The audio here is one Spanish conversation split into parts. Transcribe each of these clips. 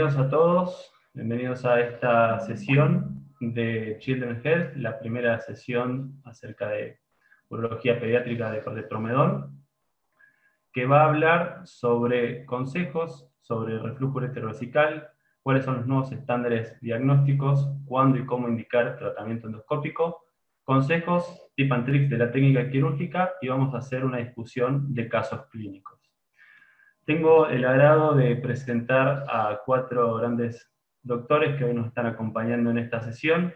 Bienvenidos a todos, bienvenidos a esta sesión de Children's Health, la primera sesión acerca de urología pediátrica de Promedón, que va a hablar sobre consejos sobre reflujo ureterovesical, cuáles son los nuevos estándares diagnósticos, cuándo y cómo indicar tratamiento endoscópico, consejos, tip and tricks de la técnica quirúrgica, y vamos a hacer una discusión de casos clínicos. Tengo el agrado de presentar a 4 grandes doctores que hoy nos están acompañando en esta sesión.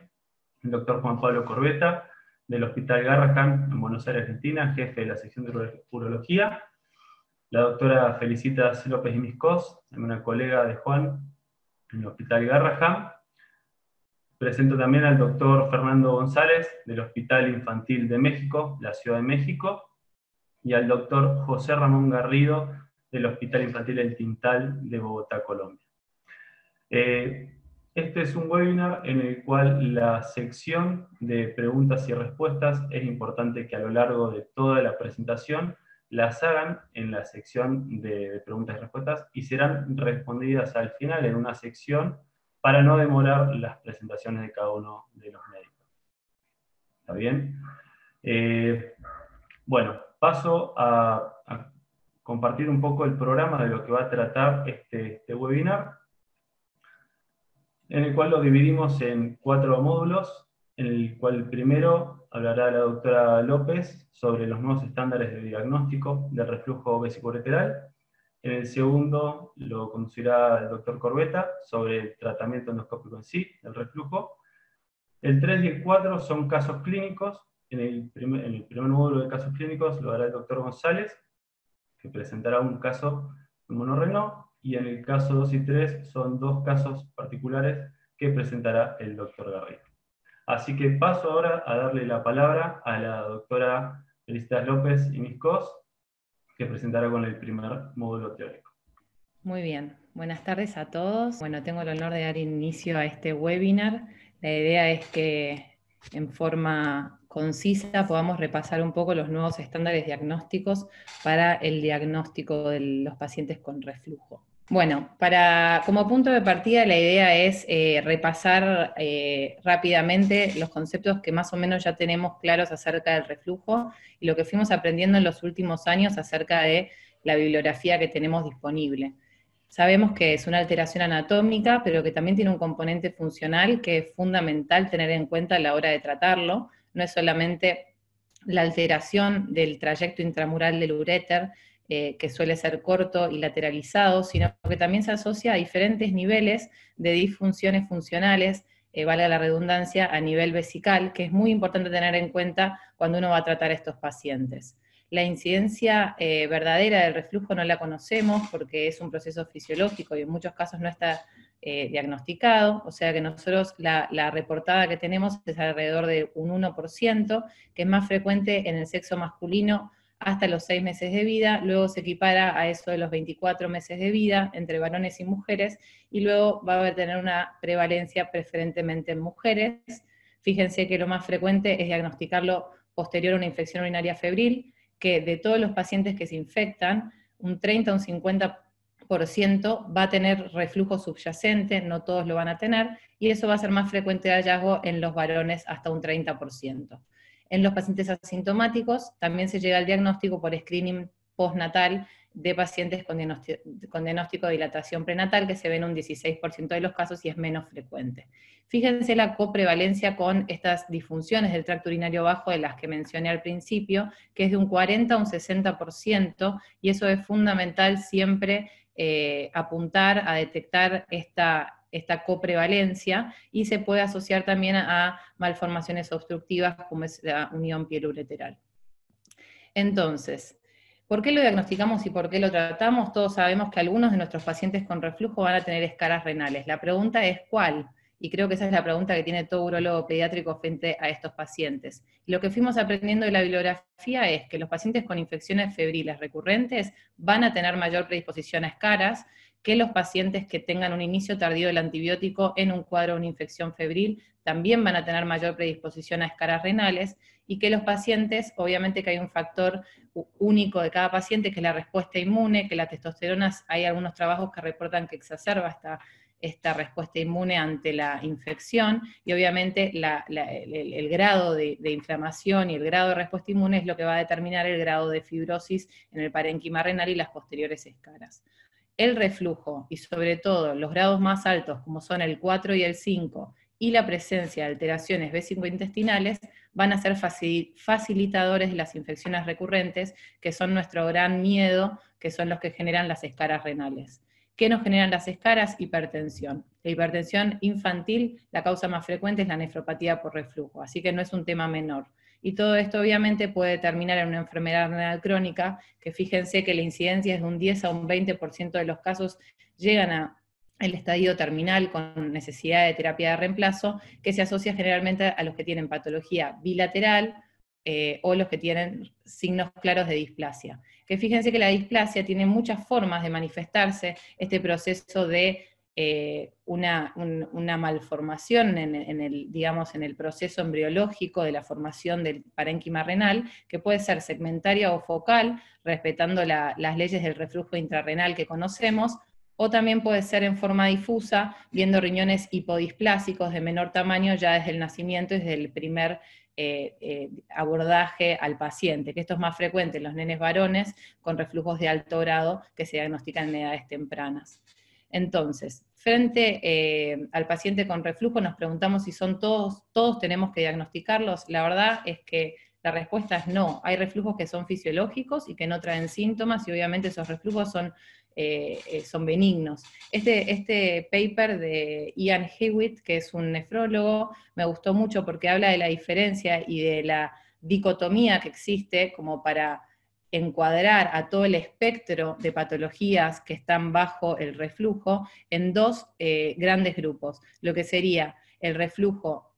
El doctor Juan Pablo Corbetta, del Hospital Garrahan, en Buenos Aires, Argentina, jefe de la sección de urología. La doctora Felicitas López y Miscós, una colega de Juan, en el Hospital Garrahan. Presento también al doctor Fernando González, del Hospital Infantil de México, la Ciudad de México, y al doctor José Ramón Garrido, del Hospital Infantil El Tintal de Bogotá, Colombia. Este es un webinar en el cual la sección de preguntas y respuestas es importante que a lo largo de toda la presentación las hagan en la sección de preguntas y respuestas y serán respondidas al final en una sección para no demorar las presentaciones de cada uno de los médicos. ¿Está bien? Bueno, paso a compartir un poco el programa de lo que va a tratar este webinar, en el cual lo dividimos en 4 módulos, en el cual el primero hablará la doctora López sobre los nuevos estándares de diagnóstico del reflujo vesicoureteral. En el segundo lo conducirá el doctor Corbetta sobre el tratamiento endoscópico en sí, del reflujo. El 3 y el 4 son casos clínicos. En el primer módulo de casos clínicos lo hará el doctor González, que presentará un caso de monorrenó, y en el caso 2 y 3 son 2 casos particulares que presentará el doctor Garrido. Así que paso ahora a darle la palabra a la doctora Felicitas López y Miscós, que presentará con el primer módulo teórico. Muy bien, buenas tardes a todos. Bueno, tengo el honor de dar inicio a este webinar. La idea es que en forma concisa podamos repasar un poco los nuevos estándares diagnósticos para el diagnóstico de los pacientes con reflujo. Bueno, como punto de partida la idea es repasar rápidamente los conceptos que más o menos ya tenemos claros acerca del reflujo y lo que fuimos aprendiendo en los últimos años acerca de la bibliografía que tenemos disponible. Sabemos que es una alteración anatómica, pero que también tiene un componente funcional que es fundamental tener en cuenta a la hora de tratarlo. No es solamente la alteración del trayecto intramural del uréter, que suele ser corto y lateralizado, sino que también se asocia a diferentes niveles de disfunciones funcionales, valga la redundancia, a nivel vesical, que es muy importante tener en cuenta cuando uno va a tratar a estos pacientes. La incidencia verdadera del reflujo no la conocemos porque es un proceso fisiológico y en muchos casos no está diagnosticado, o sea que nosotros la reportada que tenemos es alrededor de un 1%, que es más frecuente en el sexo masculino hasta los 6 meses de vida, luego se equipara a eso de los 24 meses de vida entre varones y mujeres, y luego va a tener una prevalencia preferentemente en mujeres. Fíjense que lo más frecuente es diagnosticarlo posterior a una infección urinaria febril, que de todos los pacientes que se infectan, un 30 o un 50% va a tener reflujo subyacente, no todos lo van a tener, y eso va a ser más frecuente de hallazgo en los varones hasta un 30%. En los pacientes asintomáticos también se llega al diagnóstico por screening postnatal de pacientes con diagnóstico de dilatación prenatal, que se ve en un 16% de los casos y es menos frecuente. Fíjense la coprevalencia con estas disfunciones del tracto urinario bajo de las que mencioné al principio, que es de un 40 a un 60%, y eso es fundamental siempre apuntar a detectar esta coprevalencia, y se puede asociar también a malformaciones obstructivas como es la unión piel-ureteral. Entonces, ¿por qué lo diagnosticamos y por qué lo tratamos? Todos sabemos que algunos de nuestros pacientes con reflujo van a tener escaras renales. La pregunta es ¿cuál? Y creo que esa es la pregunta que tiene todo urólogo pediátrico frente a estos pacientes. Lo que fuimos aprendiendo de la bibliografía es que los pacientes con infecciones febriles recurrentes van a tener mayor predisposición a escaras que los pacientes que tengan un inicio tardío del antibiótico en un cuadro de una infección febril también van a tener mayor predisposición a escaras renales, y que los pacientes, obviamente que hay un factor único de cada paciente, que es la respuesta inmune, que la testosterona, hay algunos trabajos que reportan que exacerba esta respuesta inmune ante la infección, y obviamente el grado de inflamación y el grado de respuesta inmune es lo que va a determinar el grado de fibrosis en el parénquima renal y las posteriores escaras. El reflujo, y sobre todo los grados más altos, como son el 4 y el 5, y la presencia de alteraciones vesicointestinales, van a ser facilitadores de las infecciones recurrentes, que son nuestro gran miedo, que son los que generan las escaras renales. ¿Qué nos generan las escaras? Hipertensión. La hipertensión infantil, la causa más frecuente es la nefropatía por reflujo, así que no es un tema menor. Y todo esto obviamente puede terminar en una enfermedad renal crónica, que fíjense que la incidencia es de un 10 a un 20% de los casos llegan a el estadio terminal con necesidad de terapia de reemplazo, que se asocia generalmente a los que tienen patología bilateral o los que tienen signos claros de displasia. Que fíjense que la displasia tiene muchas formas de manifestarse, este proceso de una malformación digamos, en el proceso embriológico de la formación del parénquima renal, que puede ser segmentaria o focal, respetando las leyes del reflujo intrarrenal que conocemos, o también puede ser en forma difusa, viendo riñones hipodisplásicos de menor tamaño ya desde el nacimiento y desde el primer abordaje al paciente, que esto es más frecuente en los nenes varones con reflujos de alto grado que se diagnostican en edades tempranas. Entonces, frente al paciente con reflujo nos preguntamos si son todos tenemos que diagnosticarlos. La verdad es que la respuesta es no. Hay reflujos que son fisiológicos y que no traen síntomas, y obviamente esos reflujos son benignos. Este paper de Ian Hewitt, que es un nefrólogo, me gustó mucho porque habla de la diferencia y de la dicotomía que existe como para encuadrar a todo el espectro de patologías que están bajo el reflujo en dos grandes grupos, lo que sería el reflujo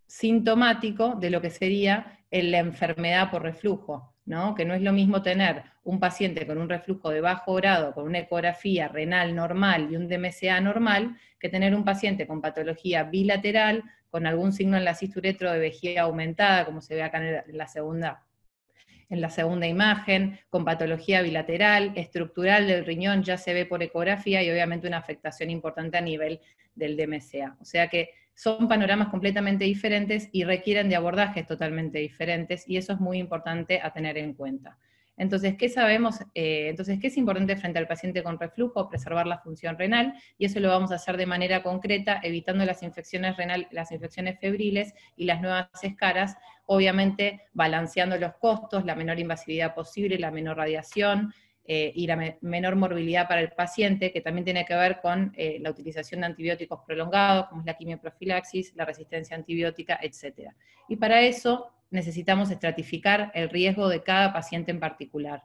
sintomático de lo que sería la enfermedad por reflujo, ¿no? Que no es lo mismo tener un paciente con un reflujo de bajo grado, con una ecografía renal normal y un DMCA normal, que tener un paciente con patología bilateral, con algún signo en la cisturetro de vejiga aumentada, como se ve acá en la segunda imagen, con patología bilateral, estructural del riñón, ya se ve por ecografía, y obviamente una afectación importante a nivel del DMCA. O sea que son panoramas completamente diferentes y requieren de abordajes totalmente diferentes, y eso es muy importante a tener en cuenta. Entonces, ¿qué sabemos? Entonces, ¿qué es importante frente al paciente con reflujo? Preservar la función renal, y eso lo vamos a hacer de manera concreta, evitando las infecciones renales, las infecciones febriles y las nuevas escaras, obviamente balanceando los costos, la menor invasividad posible, la menor radiación, y la menor morbilidad para el paciente, que también tiene que ver con la utilización de antibióticos prolongados, como es la quimioprofilaxis, la resistencia antibiótica, etc. Y para eso necesitamos estratificar el riesgo de cada paciente en particular.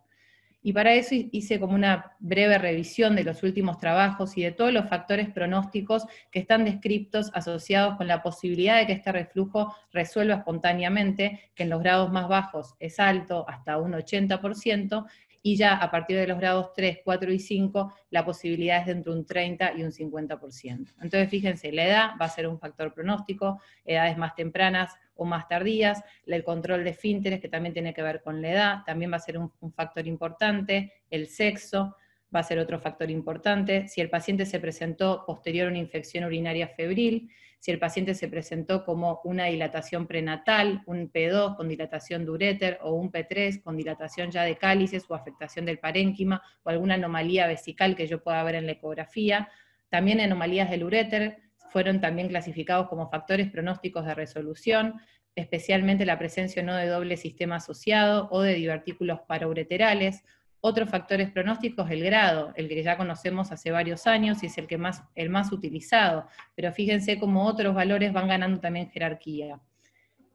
Y para eso hice como una breve revisión de los últimos trabajos y de todos los factores pronósticos que están descritos asociados con la posibilidad de que este reflujo resuelva espontáneamente, que en los grados más bajos es alto, hasta un 80%, y ya a partir de los grados 3, 4 y 5, la posibilidad es de entre un 30 y un 50%. Entonces, fíjense, la edad va a ser un factor pronóstico, edades más tempranas o más tardías, el control de esfínteres, que también tiene que ver con la edad, también va a ser un factor importante, el sexo va a ser otro factor importante, si el paciente se presentó posterior a una infección urinaria febril, si el paciente se presentó como una dilatación prenatal, un P2 con dilatación de uréter, o un P3 con dilatación ya de cálices o afectación del parénquima, o alguna anomalía vesical que yo pueda ver en la ecografía. También anomalías del uréter fueron también clasificados como factores pronósticos de resolución, especialmente la presencia o no de doble sistema asociado o de divertículos paraureterales. Otros factores pronósticos, el grado, el que ya conocemos hace varios años y es el más utilizado, pero fíjense cómo otros valores van ganando también jerarquía.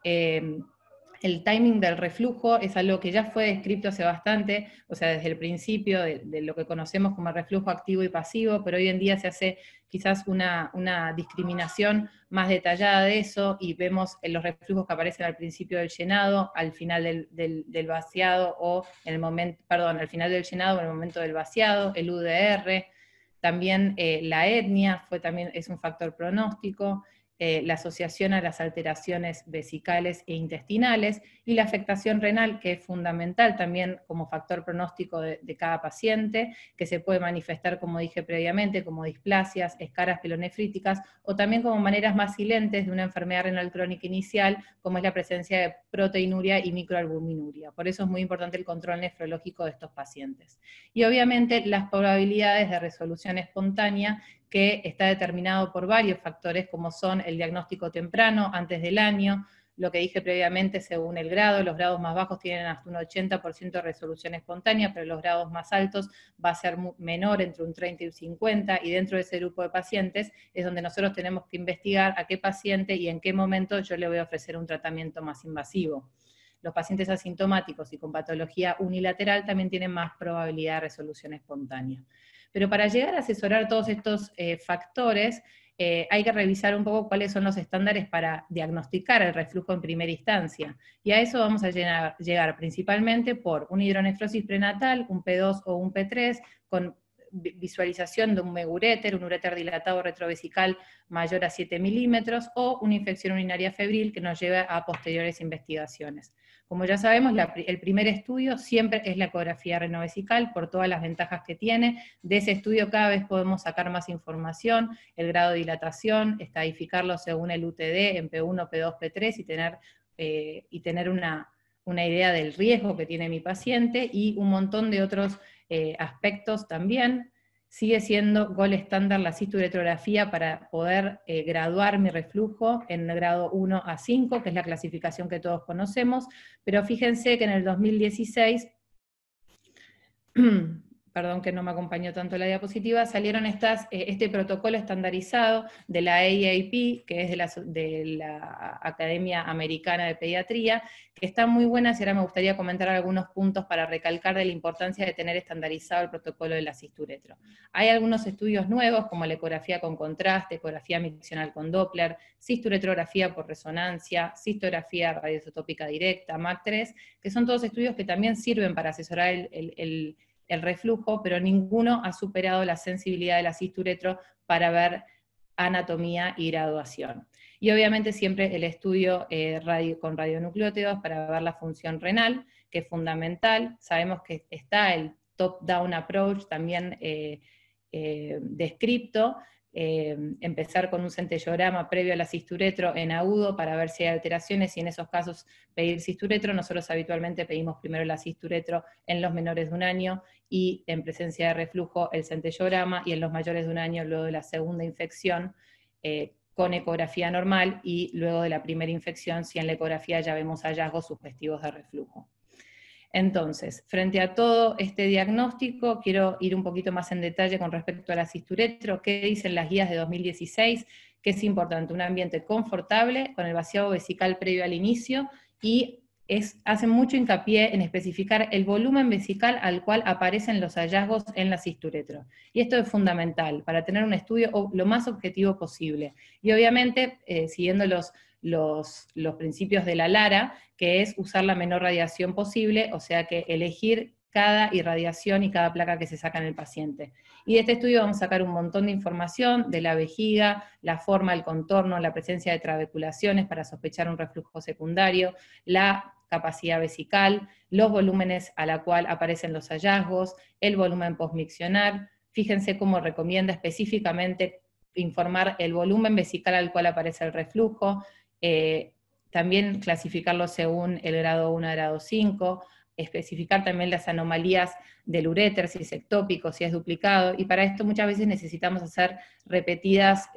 El timing del reflujo es algo que ya fue descrito hace bastante, o sea, desde el principio de lo que conocemos como reflujo activo y pasivo, pero hoy en día se hace quizás una discriminación más detallada de eso, y vemos en los reflujos que aparecen al principio del llenado, al final del vaciado, o en el momento, perdón, al final del llenado o en el momento del vaciado, el UDR, también la etnia también es un factor pronóstico. la asociación a las alteraciones vesicales e intestinales, y la afectación renal, que es fundamental también como factor pronóstico de cada paciente, que se puede manifestar, como dije previamente, como displasias, escaras pilonefríticas, o también como maneras más silentes de una enfermedad renal crónica inicial, como es la presencia de proteinuria y microalbuminuria. Por eso es muy importante el control nefrológico de estos pacientes. Y obviamente las probabilidades de resolución espontánea, que está determinado por varios factores, como son el diagnóstico temprano, antes del año, lo que dije previamente según el grado. Los grados más bajos tienen hasta un 80% de resolución espontánea, pero los grados más altos va a ser menor, entre un 30 y un 50, y dentro de ese grupo de pacientes es donde nosotros tenemos que investigar a qué paciente y en qué momento yo le voy a ofrecer un tratamiento más invasivo. Los pacientes asintomáticos y con patología unilateral también tienen más probabilidad de resolución espontánea. Pero para llegar a asesorar todos estos factores, hay que revisar un poco cuáles son los estándares para diagnosticar el reflujo en primera instancia. Y a eso vamos a llegar principalmente por una hidronefrosis prenatal, un P2 o un P3, con visualización de un meguréter, un uréter dilatado retrovesical mayor a 7 milímetros, o una infección urinaria febril que nos lleva a posteriores investigaciones. Como ya sabemos, el primer estudio siempre es la ecografía renovesical, por todas las ventajas que tiene. De ese estudio cada vez podemos sacar más información, el grado de dilatación, estadificarlo según el UTD en P1, P2, P3, y tener una idea del riesgo que tiene mi paciente, y un montón de otros aspectos también. Sigue siendo gold estándar la cisturetrografía para poder graduar mi reflujo en el grado 1 a 5, que es la clasificación que todos conocemos, pero fíjense que en el 2016, perdón que no me acompañó tanto la diapositiva, salieron este protocolo estandarizado de la AAP, que es de la Academia Americana de Pediatría, que están muy buenas, y ahora me gustaría comentar algunos puntos para recalcar de la importancia de tener estandarizado el protocolo de la cisturetro. Hay algunos estudios nuevos, como la ecografía con contraste, ecografía miccional con Doppler, cisturetrografía por resonancia, cistografía radioisotópica directa, MAC3, que son todos estudios que también sirven para asesorar el reflujo, pero ninguno ha superado la sensibilidad de la cisturetro para ver anatomía y graduación. Y obviamente siempre el estudio con radionucleótidos para ver la función renal, que es fundamental. Sabemos que está el top-down approach también descripto, empezar con un centellograma previo a la cisturetro en agudo para ver si hay alteraciones, y en esos casos pedir cisturetro. Nosotros habitualmente pedimos primero la cisturetro en los menores de un año, y en presencia de reflujo el centellograma, y en los mayores de un año luego de la segunda infección con ecografía normal, y luego de la primera infección si en la ecografía ya vemos hallazgos sugestivos de reflujo. Entonces, frente a todo este diagnóstico, quiero ir un poquito más en detalle con respecto a la cisturetro. ¿Qué dicen las guías de 2016? Que es importante un ambiente confortable, con el vaciado vesical previo al inicio, y hacen mucho hincapié en especificar el volumen vesical al cual aparecen los hallazgos en la cisturetro. Y esto es fundamental para tener un estudio lo más objetivo posible. Y obviamente, siguiendo los principios de la Lara, que es usar la menor radiación posible, o sea que elegir cada irradiación y cada placa que se saca en el paciente. Y de este estudio vamos a sacar un montón de información de la vejiga, la forma, el contorno, la presencia de trabeculaciones para sospechar un reflujo secundario, la capacidad vesical, los volúmenes a la cual aparecen los hallazgos, el volumen postmiccional. Fíjense cómo recomienda específicamente informar el volumen vesical al cual aparece el reflujo, también clasificarlo según el grado 1 a grado 5, especificar también las anomalías del uréter, si es ectópico, si es duplicado, y para esto muchas veces necesitamos hacer repetidas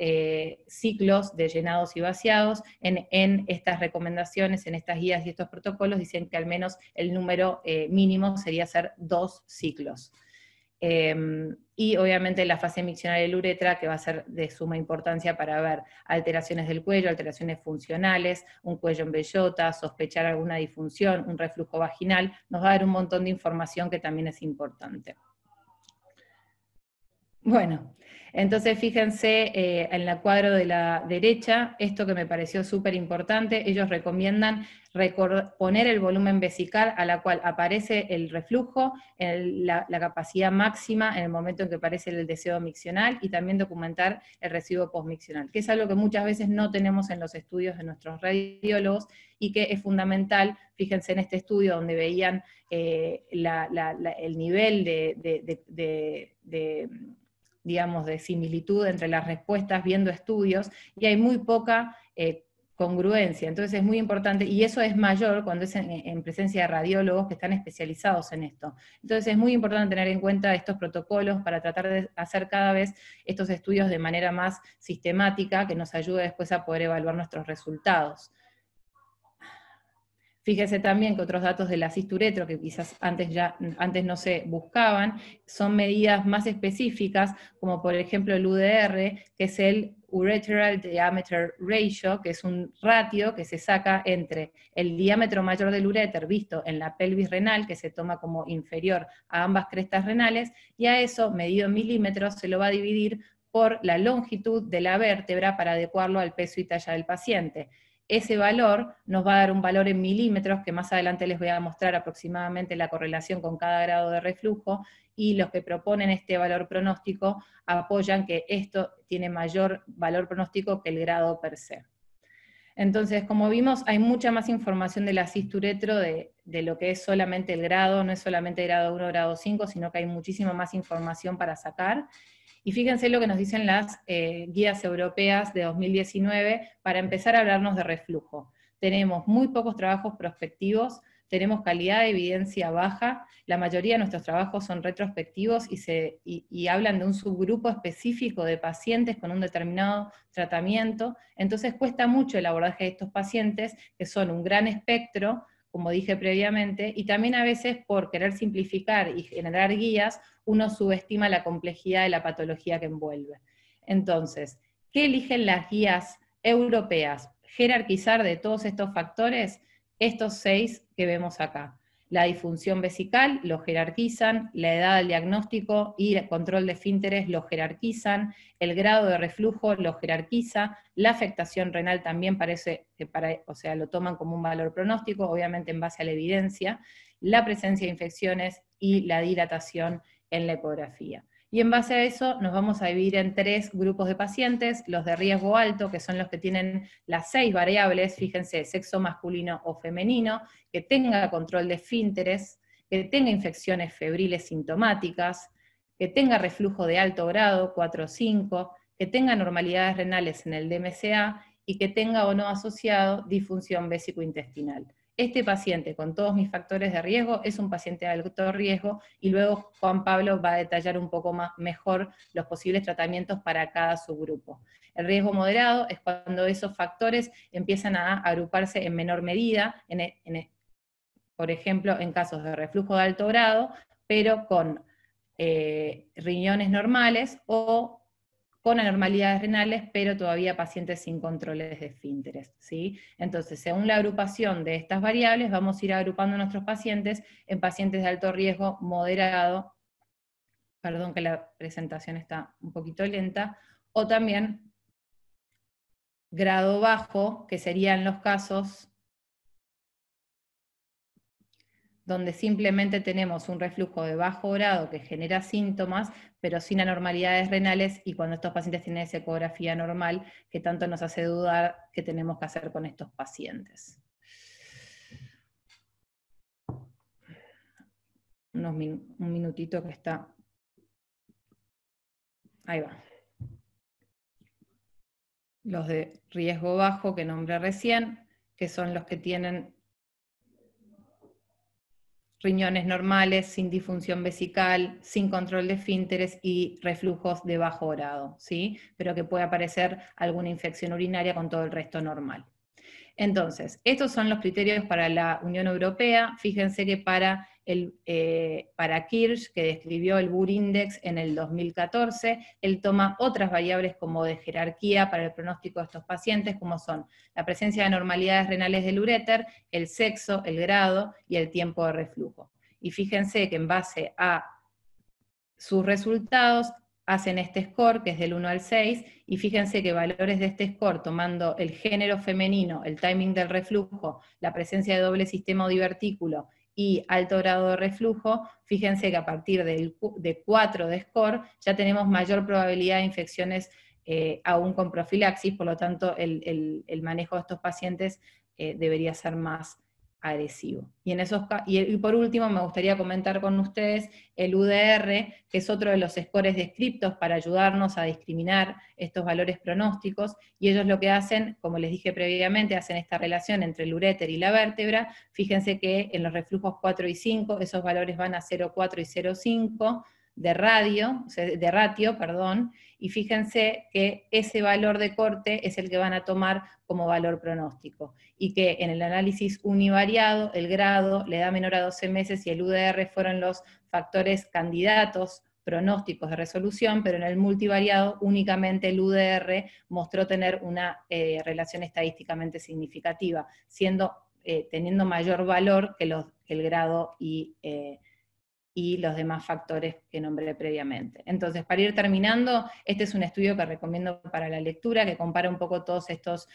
ciclos de llenados y vaciados. En estas recomendaciones, en estas guías y estos protocolos, dicen que al menos el número mínimo sería hacer 2 ciclos. Y obviamente la fase miccional del uretra, que va a ser de suma importancia para ver alteraciones del cuello, alteraciones funcionales, un cuello en bellota, sospechar alguna disfunción, un reflujo vaginal, nos va a dar un montón de información que también es importante. Bueno, Entonces, fíjense en el cuadro de la derecha, esto que me pareció súper importante, ellos recomiendan poner el volumen vesical a la cual aparece el reflujo, la capacidad máxima en el momento en que aparece el deseo miccional, y también documentar el residuo postmiccional, que es algo que muchas veces no tenemos en los estudios de nuestros radiólogos, y que es fundamental. Fíjense en este estudio donde veían el nivel digamos, de similitud entre las respuestas viendo estudios, y hay muy poca congruencia. Entonces es muy importante, y eso es mayor cuando es en presencia de radiólogos que están especializados en esto. Entonces es muy importante tener en cuenta estos protocolos para tratar de hacer cada vez estos estudios de manera más sistemática, que nos ayude después a poder evaluar nuestros resultados. Fíjese también que otros datos de la cisturetro, que quizás antes no se buscaban, son medidas más específicas, como por ejemplo el UDR, que es el Ureteral Diameter Ratio, que es un ratio que se saca entre el diámetro mayor del uréter visto en la pelvis renal, que se toma como inferior a ambas crestas renales, y a eso, medido en milímetros, se lo va a dividir por la longitud de la vértebra para adecuarlo al peso y talla del paciente. Ese valor nos va a dar un valor en milímetros, que más adelante les voy a mostrar aproximadamente la correlación con cada grado de reflujo, y los que proponen este valor pronóstico apoyan que esto tiene mayor valor pronóstico que el grado per se. Entonces, como vimos, hay mucha más información de la cisturetro de lo que es solamente el grado, no es solamente grado 1 o grado 5, sino que hay muchísima más información para sacar. Y fíjense lo que nos dicen las guías europeas de 2019 para empezar a hablarnos de reflujo. Tenemos muy pocos trabajos prospectivos, tenemos calidad de evidencia baja, la mayoría de nuestros trabajos son retrospectivos y hablan de un subgrupo específico de pacientes con un determinado tratamiento, entonces cuesta mucho el abordaje de estos pacientes, que son un gran espectro, como dije previamente, y también a veces por querer simplificar y generar guías, uno subestima la complejidad de la patología que envuelve. Entonces, ¿qué eligen las guías europeas? Jerarquizar de todos estos factores, estos 6 que vemos acá. La disfunción vesical lo jerarquizan, la edad del diagnóstico y el control de esfínteres lo jerarquizan, el grado de reflujo lo jerarquiza, la afectación renal también parece que lo toman como un valor pronóstico, obviamente en base a la evidencia, la presencia de infecciones y la dilatación en la ecografía. Y en base a eso nos vamos a dividir en 3 grupos de pacientes: los de riesgo alto, que son los que tienen las 6 variables, fíjense, sexo masculino o femenino, que tenga control de esfínteres, que tenga infecciones febriles sintomáticas, que tenga reflujo de alto grado, 4 o 5, que tenga normalidades renales en el DMCA y que tenga o no asociado disfunción vésico-intestinal. Este paciente, con todos mis factores de riesgo, es un paciente de alto riesgo, y luego Juan Pablo va a detallar un poco mejor los posibles tratamientos para cada subgrupo. El riesgo moderado es cuando esos factores empiezan a agruparse en menor medida, por ejemplo, en casos de reflujo de alto grado, pero con riñones normales, o con anormalidades renales, pero todavía pacientes sin controles de esfínteres, ¿sí? Entonces, según la agrupación de estas variables, vamos a ir agrupando a nuestros pacientes en pacientes de alto riesgo, moderado, perdón que la presentación está un poquito lenta, o también grado bajo, que serían los casos donde simplemente tenemos un reflujo de bajo grado que genera síntomas, pero sin anormalidades renales, y cuando estos pacientes tienen esa ecografía normal, que tanto nos hace dudar qué tenemos que hacer con estos pacientes. Un minutito que está... Ahí va. Los de riesgo bajo que nombré recién, que son los que tienen riñones normales, sin disfunción vesical, sin control de esfínteres y reflujos de bajo grado, ¿sí? Pero que puede aparecer alguna infección urinaria con todo el resto normal. Entonces, estos son los criterios para la Unión Europea. Fíjense que para Kirsch, que describió el Bur Index en el 2014, él toma otras variables como de jerarquía para el pronóstico de estos pacientes, como son la presencia de anormalidades renales del uréter, el sexo, el grado y el tiempo de reflujo. Y fíjense que en base a sus resultados, hacen este score, que es del 1 al 6, y fíjense que valores de este score, tomando el género femenino, el timing del reflujo, la presencia de doble sistema o divertículo y alto grado de reflujo, fíjense que a partir de 4 de score ya tenemos mayor probabilidad de infecciones aún con profilaxis, por lo tanto el manejo de estos pacientes debería ser más agresivo. Y por último me gustaría comentar con ustedes el UDR, que es otro de los scores descriptos para ayudarnos a discriminar estos valores pronósticos, y ellos lo que hacen, como les dije previamente, hacen esta relación entre el uréter y la vértebra. Fíjense que en los reflujos 4 y 5 esos valores van a 0,4 y 0,5 de ratio, y fíjense que ese valor de corte es el que van a tomar como valor pronóstico, y que en el análisis univariado el grado le da menor a 12 meses y el UDR fueron los factores candidatos pronósticos de resolución, pero en el multivariado únicamente el UDR mostró tener una relación estadísticamente significativa, teniendo mayor valor que el grado y los demás factores que nombré previamente. Entonces, para ir terminando, este es un estudio que recomiendo para la lectura, que compara un poco todos estos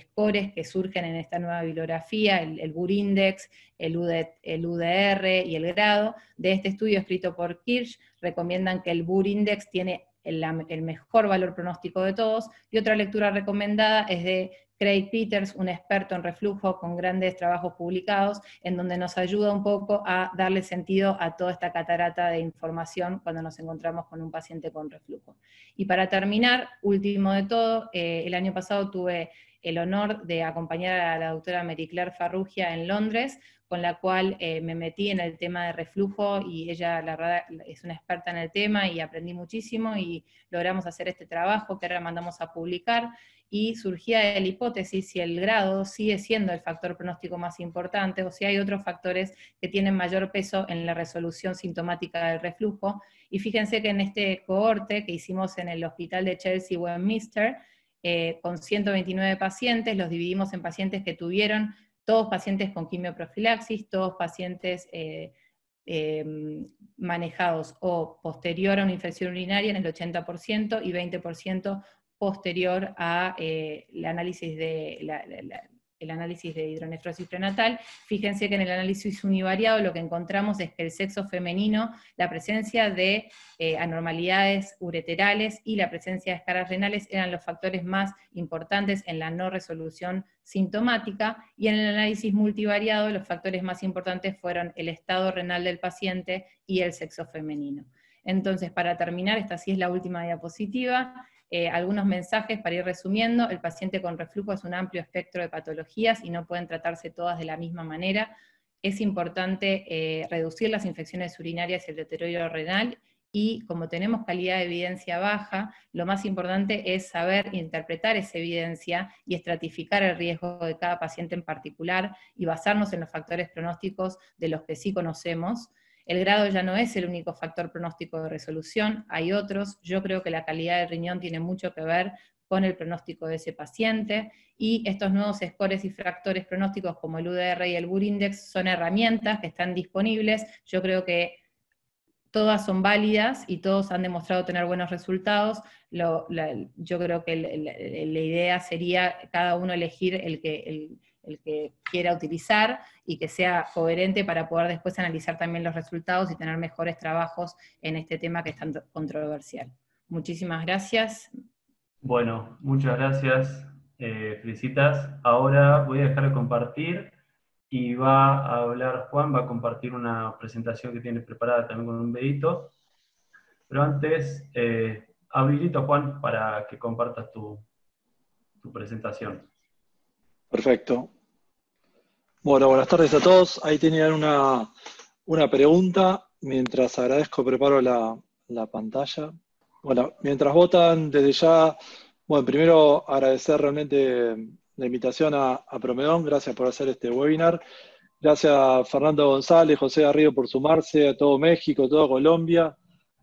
scores que surgen en esta nueva bibliografía, el BUR Index, el UDR y el grado. De este estudio escrito por Kirsch, recomiendan que el BUR Index tiene el mejor valor pronóstico de todos, y otra lectura recomendada es de Craig Peters, un experto en reflujo con grandes trabajos publicados, en donde nos ayuda un poco a darle sentido a toda esta catarata de información cuando nos encontramos con un paciente con reflujo. Y para terminar, último de todo, el año pasado tuve el honor de acompañar a la doctora Mary Claire Farrugia en Londres, con la cual me metí en el tema de reflujo, y ella la verdad es una experta en el tema y aprendí muchísimo, y logramos hacer este trabajo que ahora mandamos a publicar, y surgía de la hipótesis si el grado sigue siendo el factor pronóstico más importante, o si hay otros factores que tienen mayor peso en la resolución sintomática del reflujo. Y fíjense que en este cohorte que hicimos en el hospital de Chelsea Westminster, con 129 pacientes, los dividimos en pacientes que tuvieron, todos pacientes con quimioprofilaxis, todos pacientes manejados o posterior a una infección urinaria en el 80%, y 20% posterior a el análisis de hidronefrosis prenatal. Fíjense que en el análisis univariado lo que encontramos es que el sexo femenino, la presencia de anormalidades ureterales y la presencia de escaras renales eran los factores más importantes en la no resolución sintomática, y en el análisis multivariado los factores más importantes fueron el estado renal del paciente y el sexo femenino. Entonces, para terminar, esta sí es la última diapositiva. Algunos mensajes para ir resumiendo. El paciente con reflujo es un amplio espectro de patologías y no pueden tratarse todas de la misma manera. Es importante reducir las infecciones urinarias y el deterioro renal, y como tenemos calidad de evidencia baja, lo más importante es saber interpretar esa evidencia y estratificar el riesgo de cada paciente en particular, y basarnos en los factores pronósticos de los que sí conocemos. El grado ya no es el único factor pronóstico de resolución, hay otros. Yo creo que la calidad del riñón tiene mucho que ver con el pronóstico de ese paciente, y estos nuevos scores y factores pronósticos como el UDR y el BUR Index son herramientas que están disponibles. Yo creo que todas son válidas y todos han demostrado tener buenos resultados. Yo creo que la idea sería cada uno elegir el que quiera utilizar, y que sea coherente para poder después analizar también los resultados y tener mejores trabajos en este tema que es tan controversial. Muchísimas gracias. Bueno, muchas gracias, Felicitas. Ahora voy a dejar de compartir y va a hablar Juan, va a compartir una presentación que tiene preparada también con un videito. Pero antes, habilito, Juan, para que compartas tu presentación. Perfecto. Bueno, buenas tardes a todos. Ahí tenían una pregunta. Mientras agradezco, preparo la pantalla. Bueno, mientras votan, desde ya, bueno, primero agradecer realmente la invitación a Promedón. Gracias por hacer este webinar. Gracias a Fernando González, José Garrido por sumarse, a todo México, toda Colombia,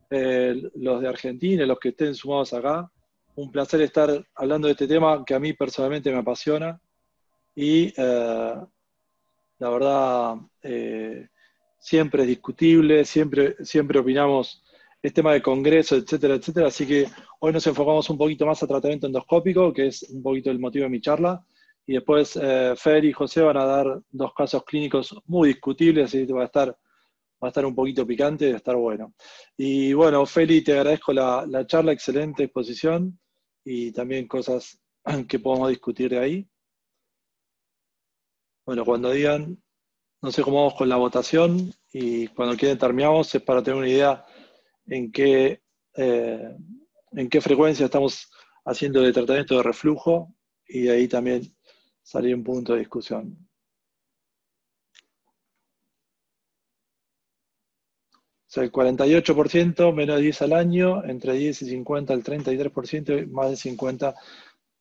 los de Argentina, los que estén sumados acá. Un placer estar hablando de este tema que a mí personalmente me apasiona. Y la verdad, siempre es discutible, siempre opinamos es tema de congreso, etcétera, etcétera. Así que hoy nos enfocamos un poquito más a tratamiento endoscópico, que es un poquito el motivo de mi charla. Y después Fer y José van a dar 2 casos clínicos muy discutibles, así que va a estar un poquito picante y va a estar bueno. Y bueno, Feli, te agradezco la charla, excelente exposición y también cosas que podemos discutir de ahí. Bueno, cuando digan, no sé cómo vamos con la votación y cuando quieran terminamos, es para tener una idea en qué frecuencia estamos haciendo de tratamiento de reflujo y de ahí también salir un punto de discusión. O sea, el 48%, menos de 10 al año, entre 10 y 50 el 33%, y más de 50,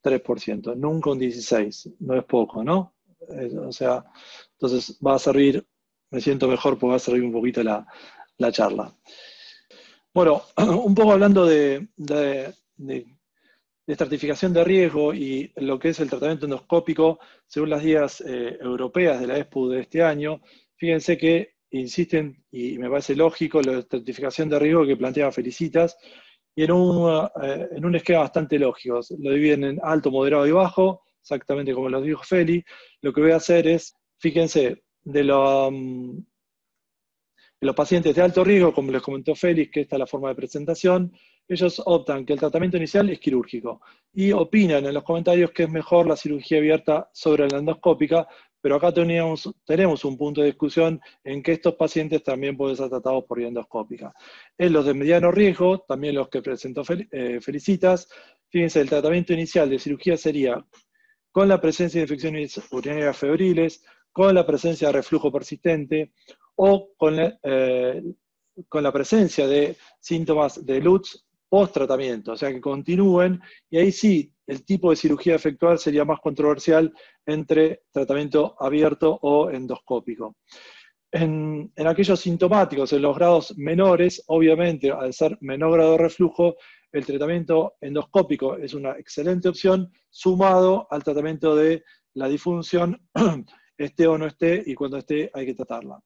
3%. Nunca un 16, no es poco, ¿no? O sea, entonces va a servir, me siento mejor porque va a servir un poquito la charla. Bueno, un poco hablando de estratificación de riesgo y lo que es el tratamiento endoscópico, según las guías europeas de la ESPU de este año, fíjense que insisten, y me parece lógico, la estratificación de riesgo que plantea Felicitas, y en un esquema bastante lógico. Lo dividen en alto, moderado y bajo, exactamente como lo dijo Feli. Lo que voy a hacer es, fíjense, de los pacientes de alto riesgo, como les comentó Félix, que esta es la forma de presentación, ellos optan que el tratamiento inicial es quirúrgico y opinan en los comentarios que es mejor la cirugía abierta sobre la endoscópica, pero acá tenemos un punto de discusión en que estos pacientes también pueden ser tratados por vía endoscópica. En los de mediano riesgo, también los que presentó Felicitas, fíjense, el tratamiento inicial de cirugía sería con la presencia de infecciones urinarias febriles, con la presencia de reflujo persistente, o con la presencia de síntomas de LUTS post-tratamiento, o sea que continúen, y ahí sí, el tipo de cirugía a efectuar sería más controversial entre tratamiento abierto o endoscópico. En aquellos sintomáticos, en los grados menores, obviamente, al ser menor grado de reflujo, el tratamiento endoscópico es una excelente opción, sumado al tratamiento de la disfunción, esté o no esté, y cuando esté hay que tratarla.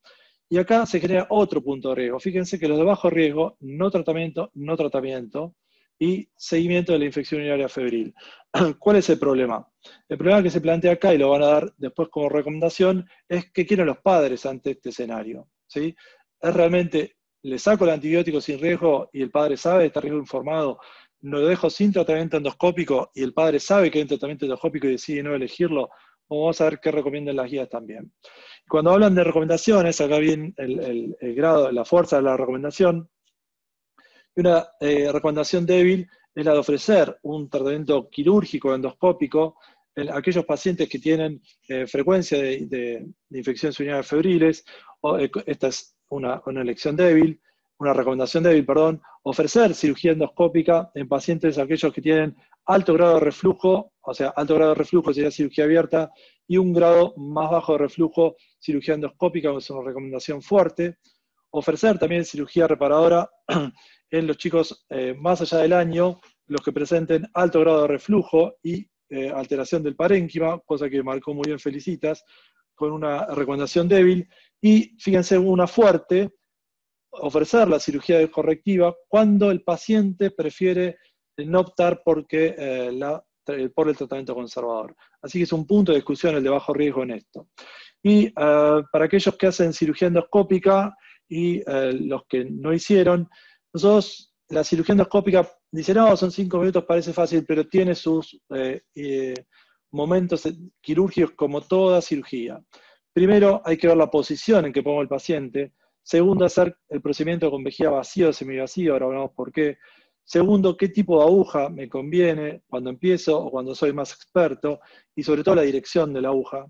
Y acá se genera otro punto de riesgo. Fíjense que los de bajo riesgo, no tratamiento, y seguimiento de la infección urinaria febril. ¿Cuál es el problema? El problema que se plantea acá, y lo van a dar después como recomendación, es qué quieren los padres ante este escenario. ¿Sí? ¿Es realmente, le saco el antibiótico sin riesgo y el padre sabe, está riesgo informado, lo dejo sin tratamiento endoscópico y el padre sabe que hay un tratamiento endoscópico y decide no elegirlo? Vamos a ver qué recomiendan las guías también. Cuando hablan de recomendaciones, acá viene el grado, la fuerza de la recomendación. Y una recomendación débil es la de ofrecer un tratamiento quirúrgico endoscópico en aquellos pacientes que tienen frecuencia de infecciones urinarias febriles. Esta es una elección débil, una recomendación débil, perdón. Ofrecer cirugía endoscópica en pacientes aquellos que tienen alto grado de reflujo, o sea, alto grado de reflujo sería cirugía abierta, y un grado más bajo de reflujo, cirugía endoscópica, que es una recomendación fuerte. Ofrecer también cirugía reparadora en los chicos más allá del año, los que presenten alto grado de reflujo y alteración del parénquima, cosa que marcó muy bien Felicitas, con una recomendación débil. Y fíjense, una fuerte, ofrecer la cirugía correctiva cuando el paciente prefiere no optar por el tratamiento conservador. Así que es un punto de discusión el de bajo riesgo en esto. Y para aquellos que hacen cirugía endoscópica y los que no hicieron, nosotros, la cirugía endoscópica, dicen, no, son 5 minutos, parece fácil, pero tiene sus momentos quirúrgicos como toda cirugía. Primero, hay que ver la posición en que pongo el paciente. Segundo, hacer el procedimiento con vejiga vacía o semivacío, ahora hablamos por qué. Segundo, qué tipo de aguja me conviene cuando empiezo o cuando soy más experto, y sobre todo la dirección de la aguja.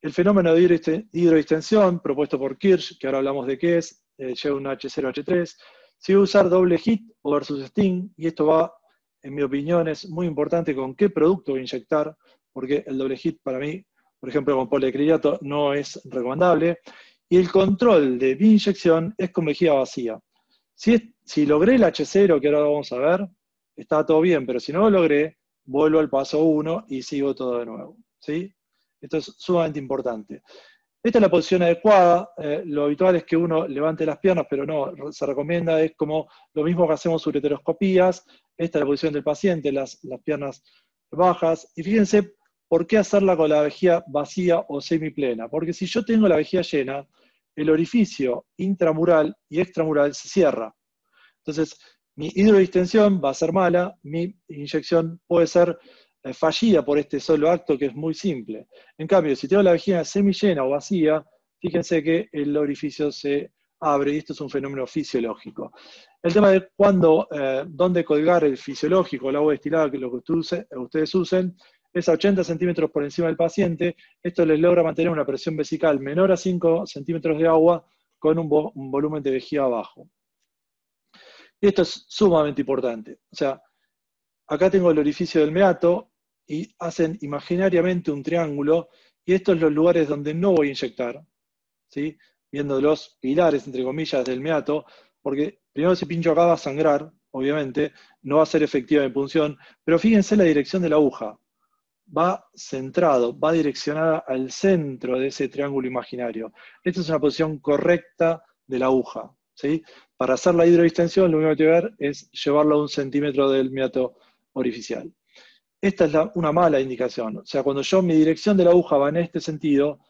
El fenómeno de hidrodistensión propuesto por Kirsch, que ahora hablamos de qué es, lleva un H0H3, si voy a usar doble hit o versus sting, y esto va, en mi opinión, es muy importante con qué producto voy a inyectar, porque el doble hit para mí, por ejemplo, con poliacrilato, no es recomendable, y el control de mi inyección es con vejiga vacía. Si logré el H0, que ahora vamos a ver, está todo bien, pero si no lo logré, vuelvo al paso 1 y sigo todo de nuevo. ¿Sí? Esto es sumamente importante. Esta es la posición adecuada. Lo habitual es que uno levante las piernas, pero no, se recomienda, es como lo mismo que hacemos sobre ureteroscopías. Esta es la posición del paciente, las piernas bajas. Y fíjense, ¿por qué hacerla con la vejiga vacía o semiplena? Porque si yo tengo la vejiga llena, el orificio intramural y extramural se cierra. Entonces, mi hidrodistensión va a ser mala, mi inyección puede ser fallida por este solo acto que es muy simple. En cambio, si tengo la vejiga semillena o vacía, fíjense que el orificio se abre y esto es un fenómeno fisiológico. El tema de dónde colgar el fisiológico, el agua destilada, que es lo que ustedes usen, es a 80 centímetros por encima del paciente. Esto les logra mantener una presión vesical menor a 5 centímetros de agua con un volumen de vejiga bajo. Y esto es sumamente importante. O sea, acá tengo el orificio del meato y hacen imaginariamente un triángulo y estos son los lugares donde no voy a inyectar, ¿sí? Viendo los pilares, entre comillas, del meato, porque primero si pincho acá va a sangrar, obviamente, no va a ser efectiva mi punción, pero fíjense la dirección de la aguja. Va centrado, va direccionada al centro de ese triángulo imaginario. Esta es una posición correcta de la aguja, ¿sí? Para hacer la hidrodistensión, lo único que hay que ver es llevarlo a 1 centímetro del meato orificial. Esta es una mala indicación. O sea, cuando mi dirección de la aguja va en este sentido,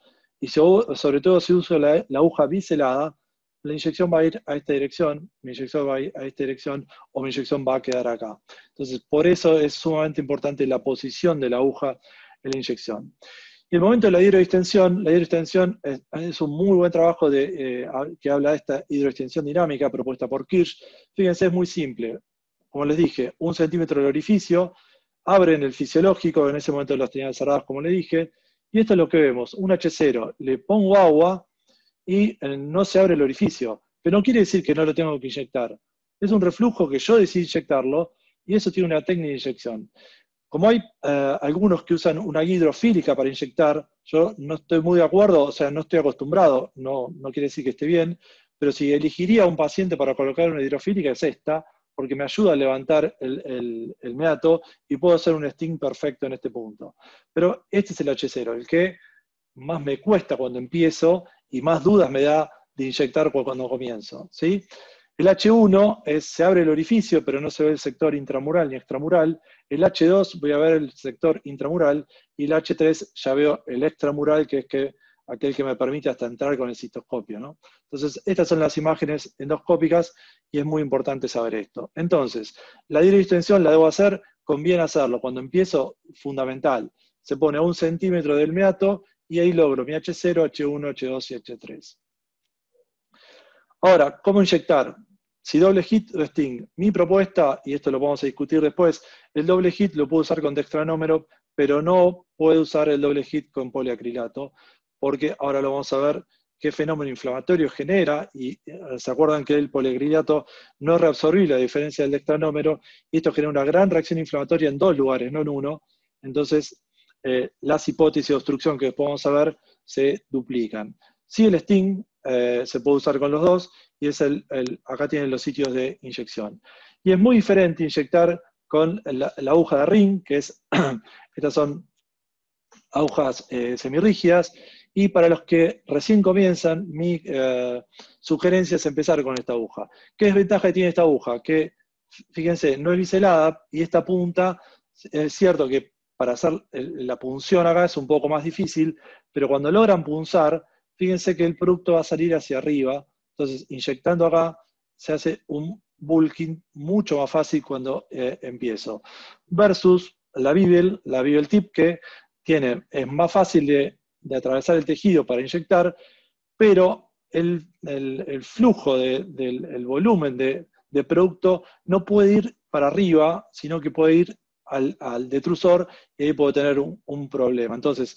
y sobre todo si uso la aguja biselada, la inyección va a ir a esta dirección, mi inyección va a ir a esta dirección, o mi inyección va a quedar acá. Entonces, por eso es sumamente importante la posición de la aguja en la inyección. Y el momento de la hidrodistensión es un muy buen trabajo que habla de esta hidrodistensión dinámica propuesta por Kirsch. Fíjense, es muy simple. Como les dije, 1 centímetro del orificio, abren el fisiológico, en ese momento los tenían cerrados como les dije, y esto es lo que vemos, un H0, le pongo agua y no se abre el orificio, pero no quiere decir que no lo tengo que inyectar. Es un reflujo que yo decidí inyectarlo y eso tiene una técnica de inyección. Como hay algunos que usan una guía hidrofílica para inyectar, yo no estoy muy de acuerdo, o sea, no estoy acostumbrado, no quiere decir que esté bien, pero si elegiría a un paciente para colocar una hidrofílica es esta, porque me ayuda a levantar el meato y puedo hacer un sting perfecto en este punto. Pero este es el H0, el que más me cuesta cuando empiezo y más dudas me da de inyectar cuando comienzo, ¿sí? El H1 se abre el orificio, pero no se ve el sector intramural ni extramural. El H2 voy a ver el sector intramural y el H3 ya veo el extramural, que es aquel que me permite hasta entrar con el cistoscopio, ¿no? Entonces, estas son las imágenes endoscópicas y es muy importante saber esto. Entonces, la hidrodistensión la debo hacer, conviene hacerlo. Cuando empiezo, fundamental. Se pone a 1 centímetro del meato y ahí logro mi H0, H1, H2 y H3. Ahora, ¿cómo inyectar? Si doble hit o sting. Mi propuesta, y esto lo vamos a discutir después, el doble hit lo puedo usar con dextranómero, pero no puedo usar el doble hit con poliacrilato, porque ahora lo vamos a ver qué fenómeno inflamatorio genera, y se acuerdan que el poliacrilato no es reabsorbible a diferencia del dextranómero, y esto genera una gran reacción inflamatoria en 2 lugares, no en 1. Entonces, las hipótesis de obstrucción que después vamos a ver se duplican. Si el sting se puede usar con los dos, y es acá tienen los sitios de inyección. Y es muy diferente inyectar con la aguja de ring, que es, estas son agujas semirrígidas, y para los que recién comienzan, mi sugerencia es empezar con esta aguja. ¿Qué desventaja tiene esta aguja? Que, fíjense, no es biselada, y esta punta, es cierto que para hacer la punción acá es un poco más difícil, pero cuando logran punzar, fíjense que el producto va a salir hacia arriba, entonces inyectando acá se hace un bulking mucho más fácil cuando empiezo. Versus la Bibel Tip, que es más fácil de atravesar el tejido para inyectar, pero el flujo del volumen de producto no puede ir para arriba, sino que puede ir al detrusor y ahí puedo tener un problema. Entonces,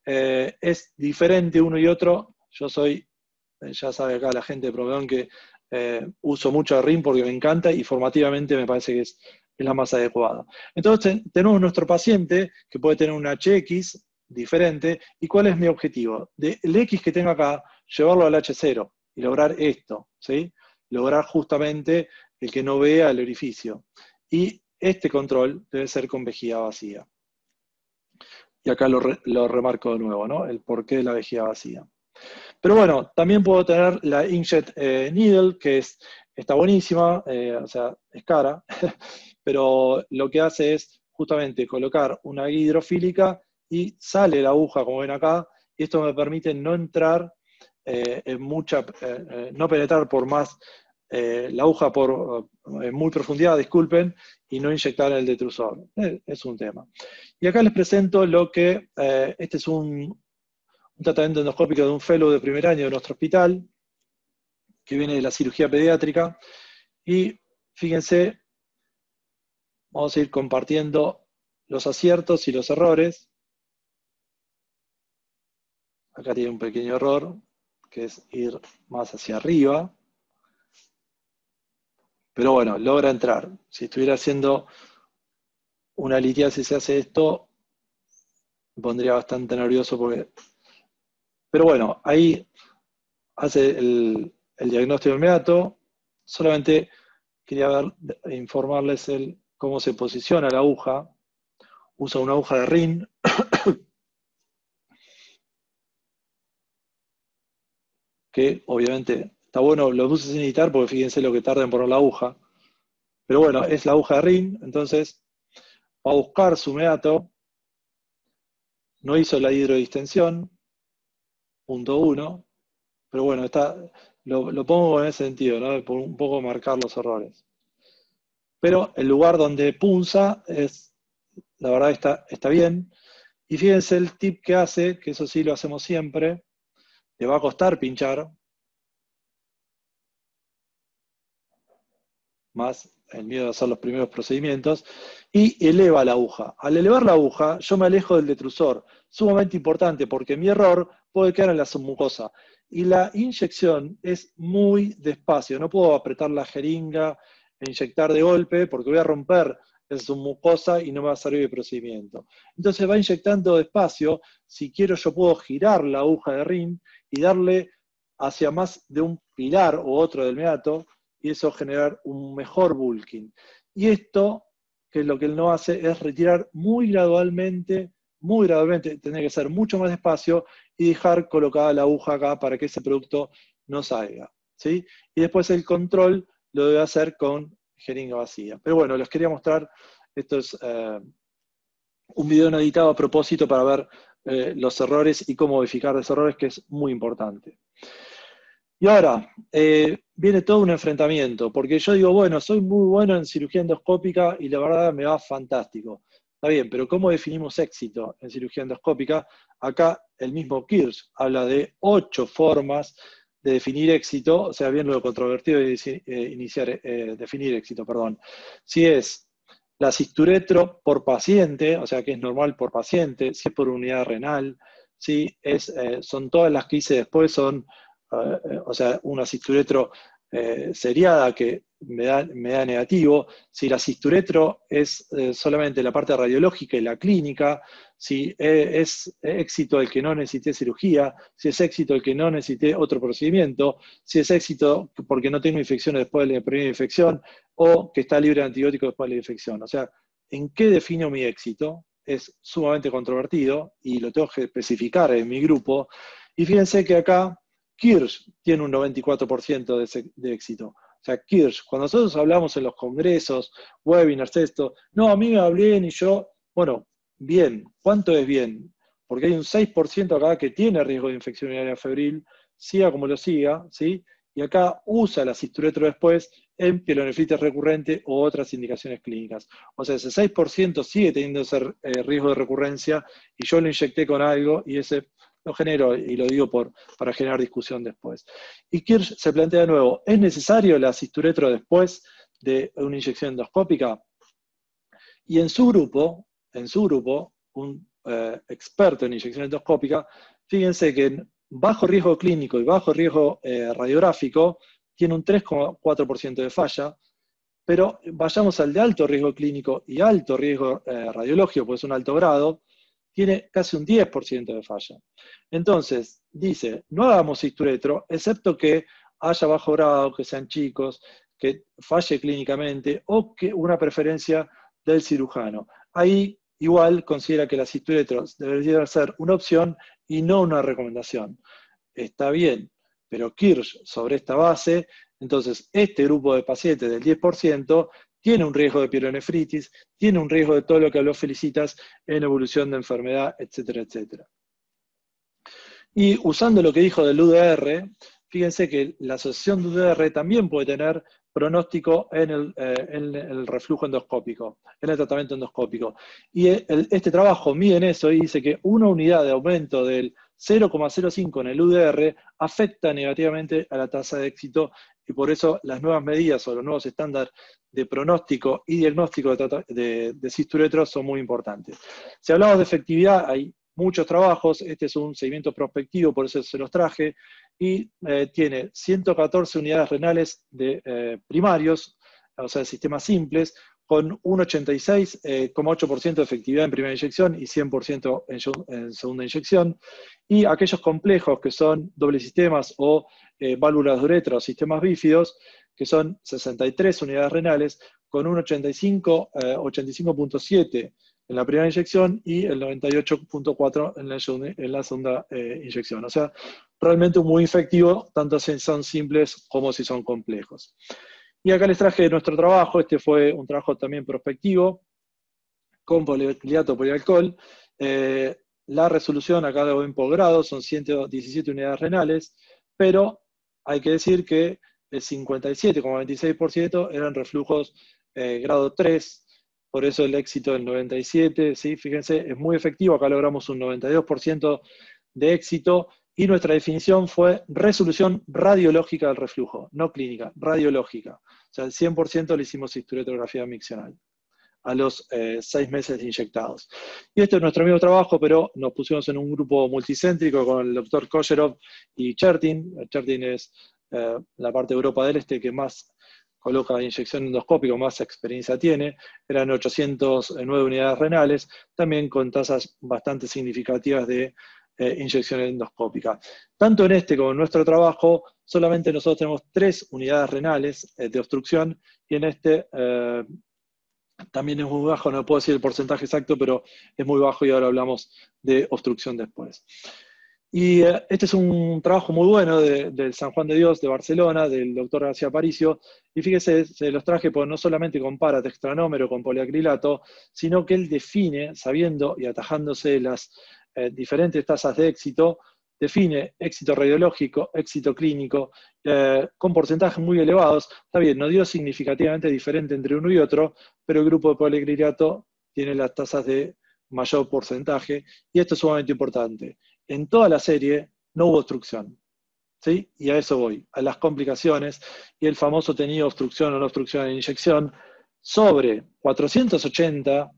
es diferente uno y otro. Yo soy, ya sabe acá la gente de Promeón que uso mucho RIM porque me encanta y formativamente me parece que es la más adecuada. Entonces tenemos nuestro paciente que puede tener un HX diferente. ¿Y cuál es mi objetivo? El X que tengo acá, llevarlo al H0 y lograr esto, ¿sí? Lograr justamente el que no vea el orificio. Y este control debe ser con vejiga vacía. Y acá lo remarco de nuevo, ¿no? El porqué de la vejiga vacía. Pero bueno, también puedo tener la Inkjet Needle, que está buenísima, o sea, es cara, pero lo que hace es justamente colocar una guía hidrofílica y sale la aguja, como ven acá, y esto me permite no entrar no penetrar por más la aguja en muy profundidad, disculpen, y no inyectar el detrusor. Es un tema. Y acá les presento lo que, este es un tratamiento endoscópico de un fellow de primer año de nuestro hospital, que viene de la cirugía pediátrica, y fíjense, vamos a ir compartiendo los aciertos y los errores. Acá tiene un pequeño error, que es ir más hacia arriba. Pero bueno, logra entrar. Si estuviera haciendo una litiasis y se hace esto, me pondría bastante nervioso porque... Pero bueno, ahí hace el diagnóstico inmediato. Solamente quería informarles cómo se posiciona la aguja. Usa una aguja de Rin. Que obviamente está bueno, lo puse sin editar porque fíjense lo que tarda en poner la aguja. Pero bueno, es la aguja de Rin, entonces va a buscar su meato. No hizo la hidrodistensión, punto 1, pero bueno, lo pongo en ese sentido, ¿no? Por un poco marcar los errores. Pero el lugar donde punza, la verdad está bien. Y fíjense el tip que hace, que eso sí lo hacemos siempre, le va a costar pinchar, más el miedo de hacer los primeros procedimientos, y eleva la aguja. Al elevar la aguja, yo me alejo del detrusor, sumamente importante, porque mi error puede quedar en la submucosa. Y la inyección es muy despacio, no puedo apretar la jeringa e inyectar de golpe, porque voy a romper esa submucosa y no me va a servir el procedimiento. Entonces va inyectando despacio, si quiero yo puedo girar la aguja de Rin y darle hacia más de un pilar o otro del meato, y eso generar un mejor bulking. Y esto, que es lo que él no hace, es retirar muy gradualmente, tendría que ser mucho más despacio y dejar colocada la aguja acá para que ese producto no salga, ¿sí? Y después el control lo debe hacer con jeringa vacía. Pero bueno, les quería mostrar, esto es un video no editado a propósito para ver los errores y cómo modificar los errores, que es muy importante. Y ahora, viene todo un enfrentamiento, porque yo digo, bueno, soy muy bueno en cirugía endoscópica y la verdad me va fantástico. Está bien, pero ¿cómo definimos éxito en cirugía endoscópica? Acá el mismo Kirsch habla de 8 formas de definir éxito, o sea, bien lo controvertido de definir éxito, perdón. Si es la cisturetro por paciente, o sea, que es normal por paciente, si es por unidad renal, si son todas las que hice después, son... o sea, una cisturetro seriada que me da negativo, si la cisturetro es solamente la parte radiológica y la clínica, si es éxito el que no necesité cirugía, si es éxito el que no necesité otro procedimiento, si es éxito porque no tengo infecciones después de la primera infección, o que está libre de antibióticos después de la infección. O sea, ¿en qué defino mi éxito? Es sumamente controvertido y lo tengo que especificar en mi grupo. Y fíjense que acá Kirsch tiene un 94% de éxito. O sea, Kirsch, cuando nosotros hablamos en los congresos, webinars, no, a mí me va bien y yo, bueno, bien. ¿Cuánto es bien? Porque hay un 6% acá que tiene riesgo de infección urinaria febril, siga como lo siga, ¿sí? Y acá usa la cisturetro después en pielonefritis recurrente o otras indicaciones clínicas. O sea, ese 6% sigue teniendo ese riesgo de recurrencia y yo lo inyecté con algo y ese lo genero, y lo digo para generar discusión después. Y Kirsch se plantea de nuevo, ¿es necesario la cisturetro después de una inyección endoscópica? Y en su grupo, un experto en inyección endoscópica, fíjense que en bajo riesgo clínico y bajo riesgo radiográfico tiene un 3,4% de falla, pero vayamos al de alto riesgo clínico y alto riesgo radiológico, porque es un alto grado, tiene casi un 10% de falla. Entonces, dice, no hagamos cisturetro, excepto que haya bajo grado, que sean chicos, que falle clínicamente o que una preferencia del cirujano. Ahí igual considera que la cisturetro debería ser una opción y no una recomendación. está bien, pero Kirsch sobre esta base, entonces este grupo de pacientes del 10% tiene un riesgo de pielonefritis, tiene un riesgo de todo lo que habló Felicitas en evolución de enfermedad, etcétera, etcétera. Y usando lo que dijo del UDR, fíjense que la asociación de UDR también puede tener pronóstico en el reflujo endoscópico, en el tratamiento endoscópico. Y este trabajo mide en eso y dice que una unidad de aumento del 0,05 en el UDR afecta negativamente a la tasa de éxito, y por eso las nuevas medidas o los nuevos estándares de pronóstico y diagnóstico de cisturetros son muy importantes. Si hablamos de efectividad, hay muchos trabajos, este es un seguimiento prospectivo, por eso se los traje, y tiene 114 unidades renales primarios, o sea, de sistemas simples, con un 86,8% de efectividad en primera inyección y 100% en segunda inyección, y aquellos complejos que son dobles sistemas o válvulas de uretra o sistemas bífidos, que son 63 unidades renales, con un 85,7% en la primera inyección y el 98,4% en la segunda inyección. O sea, realmente muy efectivo, tanto si son simples como si son complejos. Y acá les traje nuestro trabajo, este fue un trabajo también prospectivo, con poliaclilato polialcohol. La resolución acá de en posgrado son 117 unidades renales, pero hay que decir que el 57,26% eran reflujos grado 3, por eso el éxito del 97%, ¿sí? Fíjense, es muy efectivo, acá logramos un 92% de éxito, y nuestra definición fue resolución radiológica del reflujo, no clínica, radiológica. O sea, el 100% le hicimos historetrografía miccional a los 6 meses de inyectados. Y este es nuestro mismo trabajo, pero nos pusimos en un grupo multicéntrico con el doctor Kosherov y Chertin. Chertin es la parte de Europa del Este que más coloca inyección endoscópica, más experiencia tiene. Eran 809 unidades renales, también con tasas bastante significativas de inyección endoscópica. Tanto en este como en nuestro trabajo, solamente nosotros tenemos 3 unidades renales de obstrucción, y en este también es muy bajo, no puedo decir el porcentaje exacto, pero es muy bajo, y ahora hablamos de obstrucción después. Y este es un trabajo muy bueno del San Juan de Dios de Barcelona, del doctor García Aparicio, y fíjese, se los traje porque no solamente compara dextranómero con poliacrilato, sino que él define, sabiendo y atajándose las diferentes tasas de éxito, define éxito radiológico, éxito clínico, con porcentajes muy elevados. Está bien, no dio significativamente diferente entre uno y otro, pero el grupo de poliacrilato tiene las tasas de mayor porcentaje, y esto es sumamente importante. En toda la serie no hubo obstrucción, ¿sí? Y a eso voy, a las complicaciones, y el famoso tenido obstrucción o no obstrucción en inyección. Sobre 480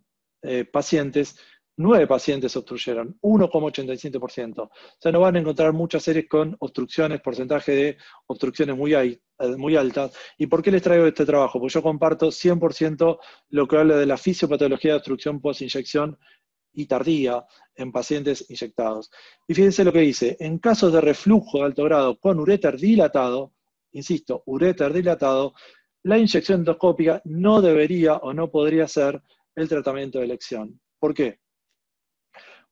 pacientes, 9 pacientes obstruyeron, 1,87%. O sea, no van a encontrar muchas series con obstrucciones, porcentaje de obstrucciones muy altas. ¿Y por qué les traigo este trabajo? Porque yo comparto 100% lo que habla de la fisiopatología de obstrucción post-inyección y tardía en pacientes inyectados. Y fíjense lo que dice: en casos de reflujo de alto grado con uréter dilatado, insisto, uréter dilatado, la inyección endoscópica no debería o no podría ser el tratamiento de elección. ¿Por qué?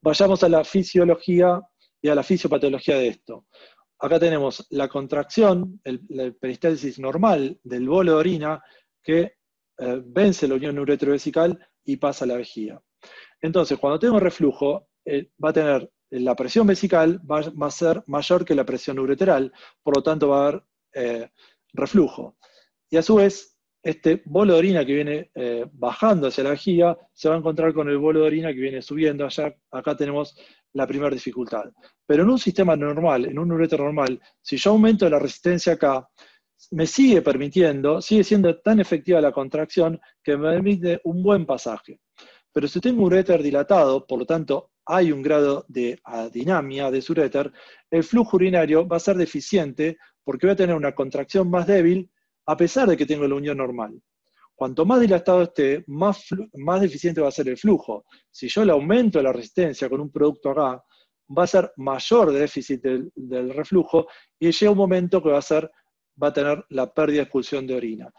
Vayamos a la fisiología y a la fisiopatología de esto. Acá tenemos la contracción, la peristalsis normal del bolo de orina que vence la unión uretrovesical y pasa a la vejiga. Entonces, cuando tengo reflujo, va a tener la presión vesical va a ser mayor que la presión ureteral, por lo tanto va a haber reflujo. Y a su vez, este bolo de orina que viene bajando hacia la vejiga se va a encontrar con el bolo de orina que viene subiendo allá. Acá tenemos la primera dificultad. Pero en un sistema normal, en un ureter normal, si yo aumento la resistencia acá, me sigue siendo tan efectiva la contracción que me permite un buen pasaje. Pero si tengo un uréter dilatado, por lo tanto hay un grado de adinamia de su uréter, el flujo urinario va a ser deficiente porque voy a tener una contracción más débil a pesar de que tengo la unión normal. Cuanto más dilatado esté, más deficiente va a ser el flujo. Si yo le aumento la resistencia con un producto acá, va a ser mayor de déficit del reflujo, y llega un momento que va a tener la pérdida de expulsión de orina.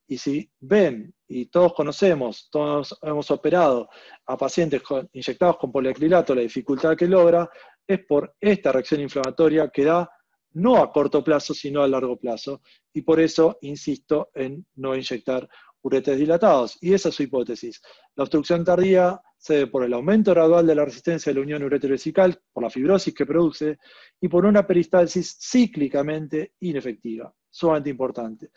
Y si ven, y todos conocemos, todos hemos operado a pacientes inyectados con poliacrilato, la dificultad que logra es por esta reacción inflamatoria que da no a corto plazo, sino a largo plazo. Y por eso insisto en no inyectar uretres dilatados. Y esa es su hipótesis. La obstrucción tardía se debe por el aumento gradual de la resistencia de la unión uretero-vesical, por la fibrosis que produce, y por una peristalsis cíclicamente inefectiva. Sumamente importante.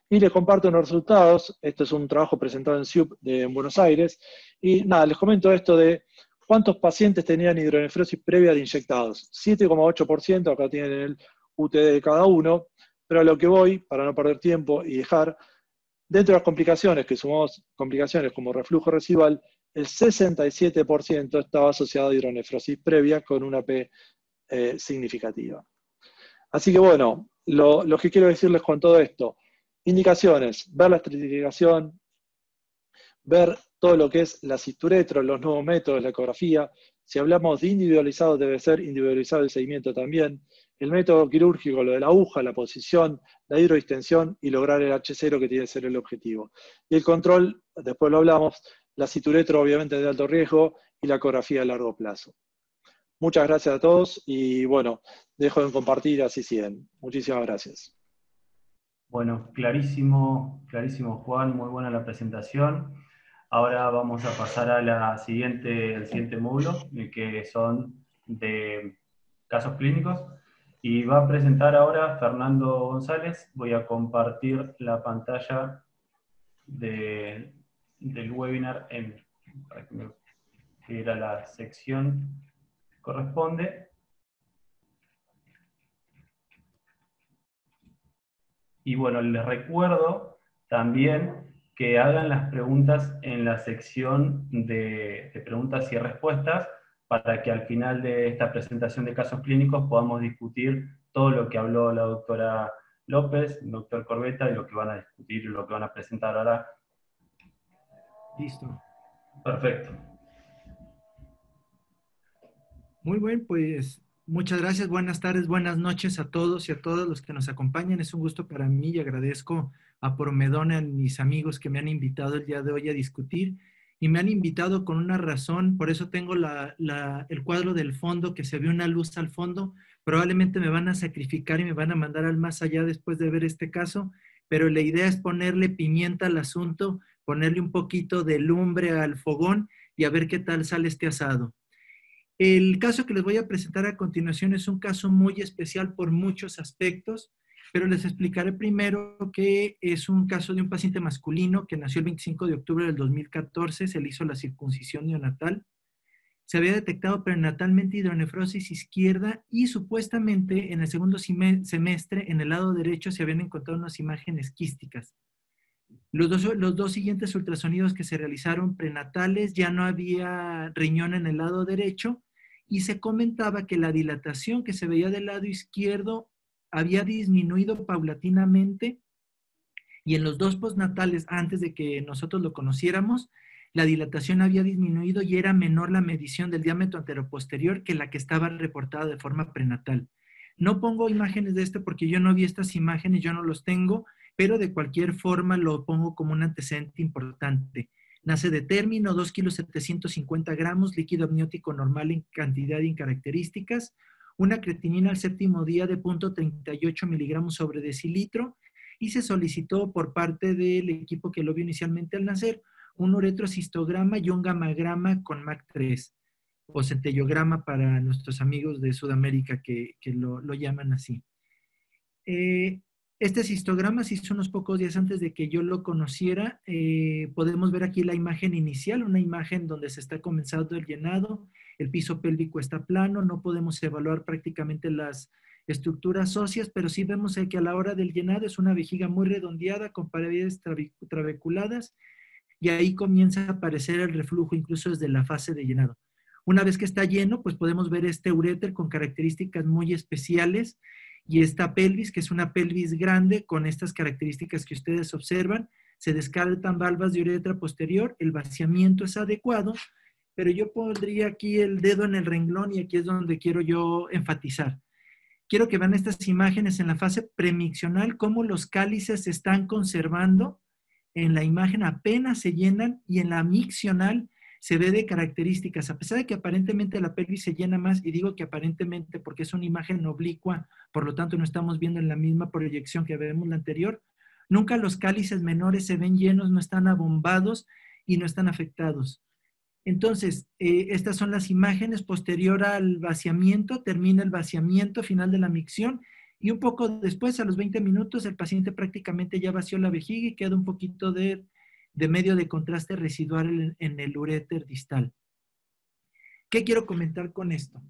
Y les comparto unos resultados. Esto es un trabajo presentado en SIUP en Buenos Aires. Y nada, les comento esto de cuántos pacientes tenían hidronefrosis previa de inyectados. 7,8%, acá tienen el UTD de cada uno, pero a lo que voy, para no perder tiempo y dejar, dentro de las complicaciones, que sumamos complicaciones como reflujo residual, el 67% estaba asociado a hidronefrosis previa con una P significativa. Así que bueno, lo que quiero decirles con todo esto, indicaciones, ver la estratificación, ver todo lo que es la cisturetro, los nuevos métodos, la ecografía. Si hablamos de individualizado, debe ser individualizado el seguimiento también. El método quirúrgico, lo de la aguja, la posición, la hidrodistensión y lograr el H0 que tiene que ser el objetivo. Y el control, después lo hablamos, la cisturetro obviamente de alto riesgo y la ecografía a largo plazo. Muchas gracias a todos y bueno, dejo de compartir, así siguen. Muchísimas gracias. Bueno, clarísimo, clarísimo Juan, muy buena la presentación. Ahora vamos a pasar a al siguiente módulo, que son de casos clínicos. Y va a presentar ahora Fernando González. Voy a compartir la pantalla del webinar para que me ir a la sección que corresponde. Y bueno, les recuerdo también que hagan las preguntas en la sección de preguntas y respuestas para que al final de esta presentación de casos clínicos podamos discutir todo lo que habló la doctora López, el doctor Corbetta, y lo que van a discutir y lo que van a presentar ahora. Listo. Perfecto. Muy bien, pues muchas gracias, buenas tardes, buenas noches a todos y a todas los que nos acompañan. Es un gusto para mí y agradezco a Promedone, a mis amigos que me han invitado el día de hoy a discutir y me han invitado con una razón, por eso tengo el cuadro del fondo, que se ve una luz al fondo. Probablemente me van a sacrificar y me van a mandar al más allá después de ver este caso, pero la idea es ponerle pimienta al asunto, ponerle un poquito de lumbre al fogón y a ver qué tal sale este asado. El caso que les voy a presentar a continuación es un caso muy especial por muchos aspectos, pero les explicaré primero que es un caso de un paciente masculino que nació el 25 de octubre del 2014, se le hizo la circuncisión neonatal, se había detectado prenatalmente hidronefrosis izquierda y supuestamente en el segundo semestre en el lado derecho se habían encontrado unas imágenes quísticas. Los dos siguientes ultrasonidos que se realizaron prenatales ya no había riñón en el lado derecho y se comentaba que la dilatación que se veía del lado izquierdo había disminuido paulatinamente y en los dos postnatales, antes de que nosotros lo conociéramos, la dilatación había disminuido y era menor la medición del diámetro anteroposterior que la que estaba reportada de forma prenatal. No pongo imágenes de esto porque yo no vi estas imágenes, yo no los tengo, pero de cualquier forma lo pongo como un antecedente importante. Nace de término, 2,750 gramos, líquido amniótico normal en cantidad y en características, una creatinina al séptimo día de 0.38 miligramos sobre decilitro, y se solicitó por parte del equipo que lo vio inicialmente al nacer un uretrocistograma y un gamagrama con MAC3, o centellograma para nuestros amigos de Sudamérica que lo llaman así. Este cistograma se hizo unos pocos días antes de que yo lo conociera. Podemos ver aquí la imagen inicial, una imagen donde se está comenzando el llenado, el piso pélvico está plano, no podemos evaluar prácticamente las estructuras óseas, pero sí vemos que a la hora del llenado es una vejiga muy redondeada con paredes trabeculadas y ahí comienza a aparecer el reflujo incluso desde la fase de llenado. Una vez que está lleno, pues podemos ver este uréter con características muy especiales y esta pelvis, que es una pelvis grande con estas características que ustedes observan. Se descartan valvas de uretra posterior, el vaciamiento es adecuado, pero yo pondría aquí el dedo en el renglón y aquí es donde quiero yo enfatizar. Quiero que vean estas imágenes en la fase premiccional, cómo los cálices se están conservando. En la imagen apenas se llenan y en la miccional se ve de características, a pesar de que aparentemente la pelvis se llena más, y digo que aparentemente porque es una imagen oblicua, por lo tanto no estamos viendo en la misma proyección que vemos la anterior, nunca los cálices menores se ven llenos, no están abombados y no están afectados. Entonces, estas son las imágenes posterior al vaciamiento, termina el vaciamiento final de la micción, y un poco después, a los 20 minutos, el paciente prácticamente ya vació la vejiga y queda un poquito de medio de contraste residual en el uréter distal. ¿Qué quiero comentar con esto?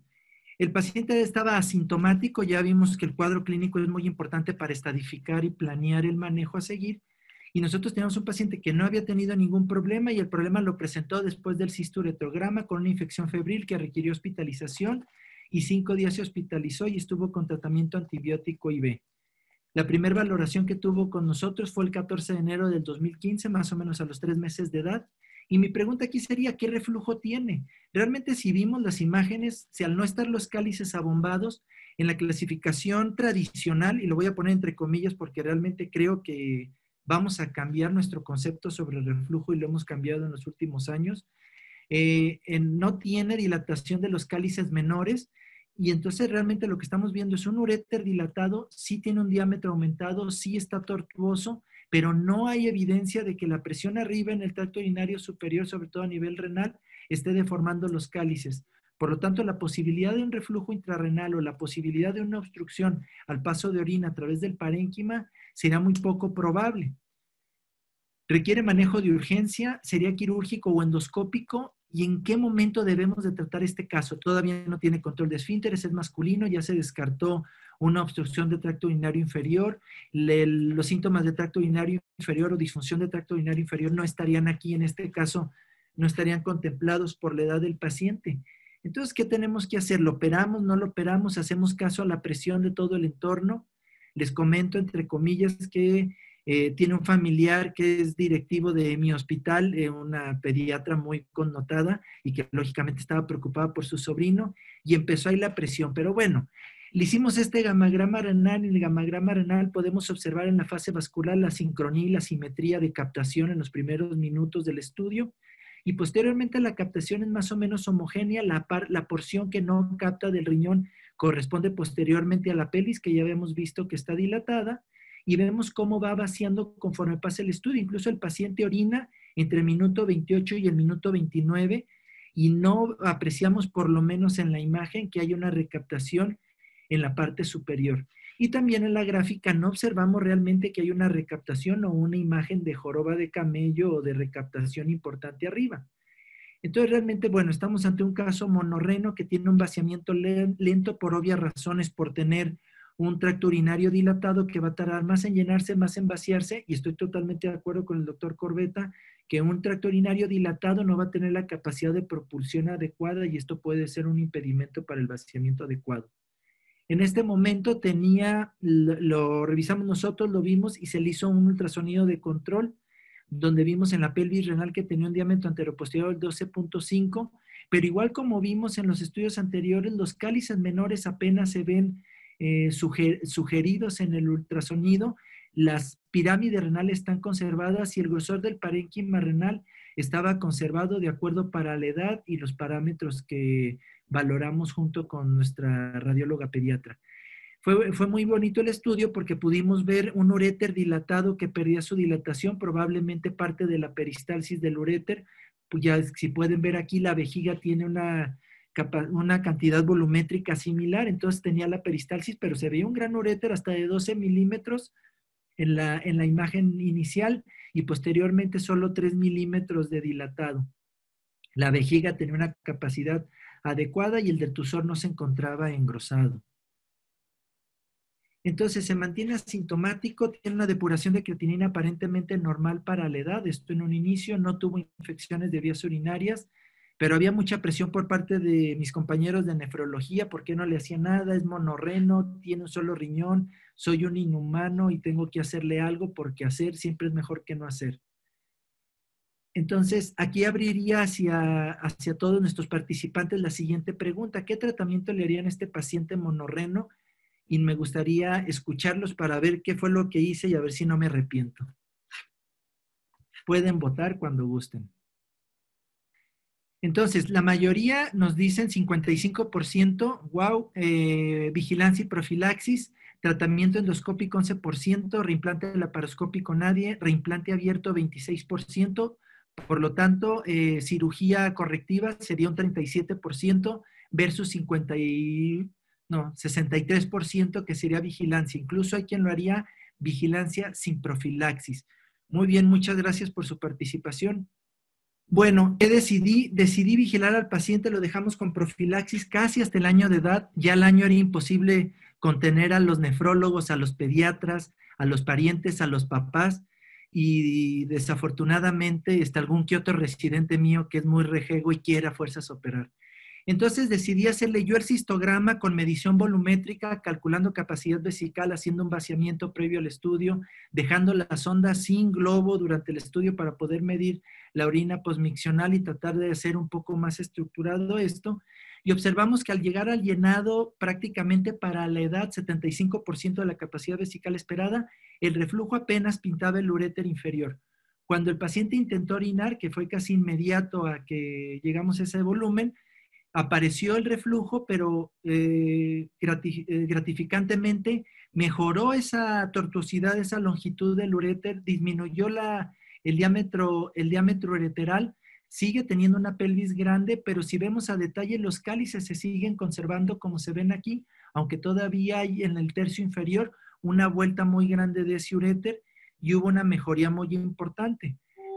El paciente estaba asintomático, ya vimos que el cuadro clínico es muy importante para estadificar y planear el manejo a seguir, y nosotros teníamos un paciente que no había tenido ningún problema y el problema lo presentó después del cisturetrograma con una infección febril que requirió hospitalización y 5 días se hospitalizó y estuvo con tratamiento antibiótico IV. La primera valoración que tuvo con nosotros fue el 14 de enero del 2015, más o menos a los 3 meses de edad. Y mi pregunta aquí sería, ¿qué reflujo tiene? Realmente si vimos las imágenes, si al no estar los cálices abombados, en la clasificación tradicional, y lo voy a poner entre comillas porque realmente creo que vamos a cambiar nuestro concepto sobre el reflujo y lo hemos cambiado en los últimos años, no tiene dilatación de los cálices menores, y entonces realmente lo que estamos viendo es un uréter dilatado, sí tiene un diámetro aumentado, sí está tortuoso, pero no hay evidencia de que la presión arriba en el tracto urinario superior, sobre todo a nivel renal, esté deformando los cálices. Por lo tanto, la posibilidad de un reflujo intrarrenal o la posibilidad de una obstrucción al paso de orina a través del parénquima será muy poco probable. ¿Requiere manejo de urgencia? ¿Sería quirúrgico o endoscópico? ¿Y en qué momento debemos de tratar este caso? Todavía no tiene control de esfínteres, es masculino, ya se descartó una obstrucción de tracto urinario inferior. Los síntomas de tracto urinario inferior o disfunción de tracto urinario inferior no estarían aquí, en este caso, no estarían contemplados por la edad del paciente. Entonces, ¿qué tenemos que hacer? ¿Lo operamos? ¿No lo operamos? ¿Hacemos caso a la presión de todo el entorno? Les comento, entre comillas, que tiene un familiar que es directivo de mi hospital, una pediatra muy connotada y que lógicamente estaba preocupada por su sobrino y empezó ahí la presión. Pero bueno, le hicimos este gamagrama renal y en el gamagrama renal podemos observar en la fase vascular la sincronía y la simetría de captación en los primeros minutos del estudio y posteriormente la captación es más o menos homogénea, la porción que no capta del riñón corresponde posteriormente a la pelvis que ya habíamos visto que está dilatada y vemos cómo va vaciando conforme pasa el estudio. Incluso el paciente orina entre el minuto 28 y el minuto 29 y no apreciamos, por lo menos en la imagen, que hay una recaptación en la parte superior. Y también en la gráfica no observamos realmente que hay una recaptación o una imagen de joroba de camello o de recaptación importante arriba. Entonces realmente, bueno, estamos ante un caso monorreno que tiene un vaciamiento lento por obvias razones, por tener un tracto urinario dilatado que va a tardar más en llenarse, más en vaciarse, y estoy totalmente de acuerdo con el doctor Corbetta que un tracto urinario dilatado no va a tener la capacidad de propulsión adecuada y esto puede ser un impedimento para el vaciamiento adecuado. En este momento lo revisamos nosotros, lo vimos y se le hizo un ultrasonido de control donde vimos en la pelvis renal que tenía un diámetro anteroposterior de 12.5, pero igual como vimos en los estudios anteriores, los cálices menores apenas se ven sugeridos en el ultrasonido, las pirámides renales están conservadas y el grosor del parénquima renal estaba conservado de acuerdo para la edad y los parámetros que valoramos junto con nuestra radióloga pediatra. Fue muy bonito el estudio porque pudimos ver un uréter dilatado que perdía su dilatación, probablemente parte de la peristalsis del uréter. Pues ya si pueden ver aquí, la vejiga tiene una cantidad volumétrica similar, entonces tenía la peristalsis, pero se veía un gran uréter hasta de 12 milímetros en la imagen inicial y posteriormente solo 3 milímetros de dilatado. La vejiga tenía una capacidad adecuada y el detusor no se encontraba engrosado. Entonces se mantiene asintomático, tiene una depuración de creatinina aparentemente normal para la edad, esto en un inicio, no tuvo infecciones de vías urinarias, pero había mucha presión por parte de mis compañeros de nefrología, ¿por qué no le hacía nada? Es monorreno, tiene un solo riñón, soy un inhumano y tengo que hacerle algo porque hacer siempre es mejor que no hacer. Entonces, aquí abriría hacia todos nuestros participantes la siguiente pregunta, ¿qué tratamiento le harían a este paciente monorreno? Y me gustaría escucharlos para ver qué fue lo que hice y a ver si no me arrepiento. Pueden votar cuando gusten. Entonces, la mayoría nos dicen 55%, wow, vigilancia y profilaxis, tratamiento endoscópico 11%, reimplante laparoscópico nadie, reimplante abierto 26%, por lo tanto, cirugía correctiva sería un 37% versus 63% que sería vigilancia. Incluso hay quien lo haría vigilancia sin profilaxis. Muy bien, muchas gracias por su participación. Bueno, ¿qué decidí? Decidí vigilar al paciente, lo dejamos con profilaxis casi hasta el año de edad. Ya al año era imposible contener a los nefrólogos, a los pediatras, a los parientes, a los papás. Y desafortunadamente está algún que otro residente mío que es muy rejego y quiere a fuerzas operar. Entonces decidí hacerle yo el cistograma con medición volumétrica, calculando capacidad vesical, haciendo un vaciamiento previo al estudio, dejando la sonda sin globo durante el estudio para poder medir la orina posmiccional y tratar de hacer un poco más estructurado esto. Y observamos que al llegar al llenado, prácticamente para la edad, 75% de la capacidad vesical esperada, el reflujo apenas pintaba el uréter inferior. Cuando el paciente intentó orinar, que fue casi inmediato a que llegamos a ese volumen, apareció el reflujo, pero gratificantemente mejoró esa tortuosidad, esa longitud del uréter, disminuyó el diámetro ureteral, sigue teniendo una pelvis grande, pero si vemos a detalle, los cálices se siguen conservando como se ven aquí, aunque todavía hay en el tercio inferior una vuelta muy grande de ese uréter y hubo una mejoría muy importante.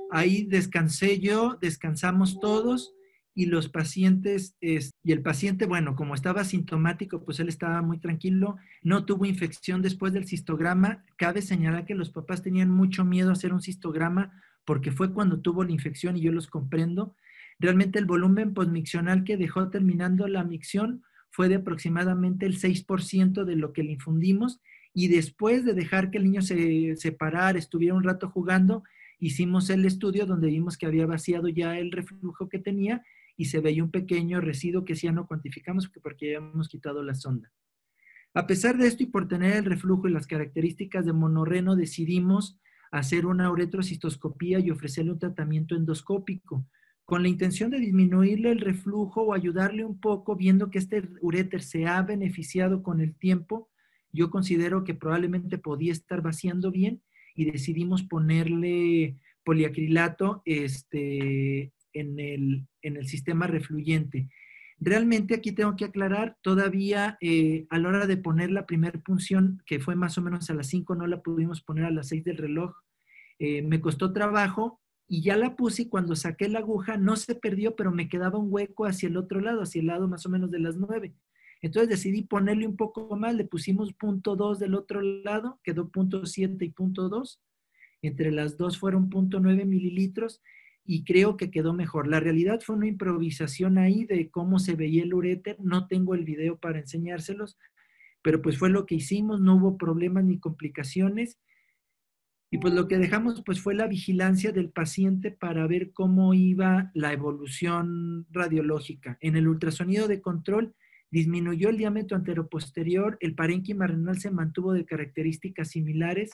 Ahí descansé yo, descansamos todos, y los pacientes, y el paciente, bueno, como estaba sintomático, pues él estaba muy tranquilo, no tuvo infección después del cistograma. Cabe señalar que los papás tenían mucho miedo a hacer un cistograma porque fue cuando tuvo la infección y yo los comprendo. Realmente el volumen posmiccional que dejó terminando la micción fue de aproximadamente el 6% de lo que le infundimos, y después de dejar que el niño se parara, estuviera un rato jugando, hicimos el estudio donde vimos que había vaciado ya el reflujo que tenía y se veía un pequeño residuo que sí ya no cuantificamos porque ya habíamos quitado la sonda. A pesar de esto y por tener el reflujo y las características de monorreno, decidimos hacer una uretrocistoscopía y ofrecerle un tratamiento endoscópico con la intención de disminuirle el reflujo o ayudarle un poco, viendo que este uréter se ha beneficiado con el tiempo. Yo considero que probablemente podía estar vaciando bien y decidimos ponerle poliacrilato en el sistema refluyente. Realmente aquí tengo que aclarar, todavía a la hora de poner la primera punción, que fue más o menos a las 5, no la pudimos poner a las 6 del reloj, me costó trabajo y ya la puse, y cuando saqué la aguja no se perdió, pero me quedaba un hueco hacia el otro lado, hacia el lado más o menos de las 9. Entonces decidí ponerle un poco más, le pusimos 0.2 del otro lado, quedó 0.7 y 0.2. Entre las dos fueron 0.9 mililitros y creo que quedó mejor. La realidad fue una improvisación ahí de cómo se veía el uréter. No tengo el video para enseñárselos, pero pues fue lo que hicimos, no hubo problemas ni complicaciones. Y pues lo que dejamos pues fue la vigilancia del paciente para ver cómo iba la evolución radiológica. En el ultrasonido de control disminuyó el diámetro anteroposterior, el parénquima renal se mantuvo de características similares.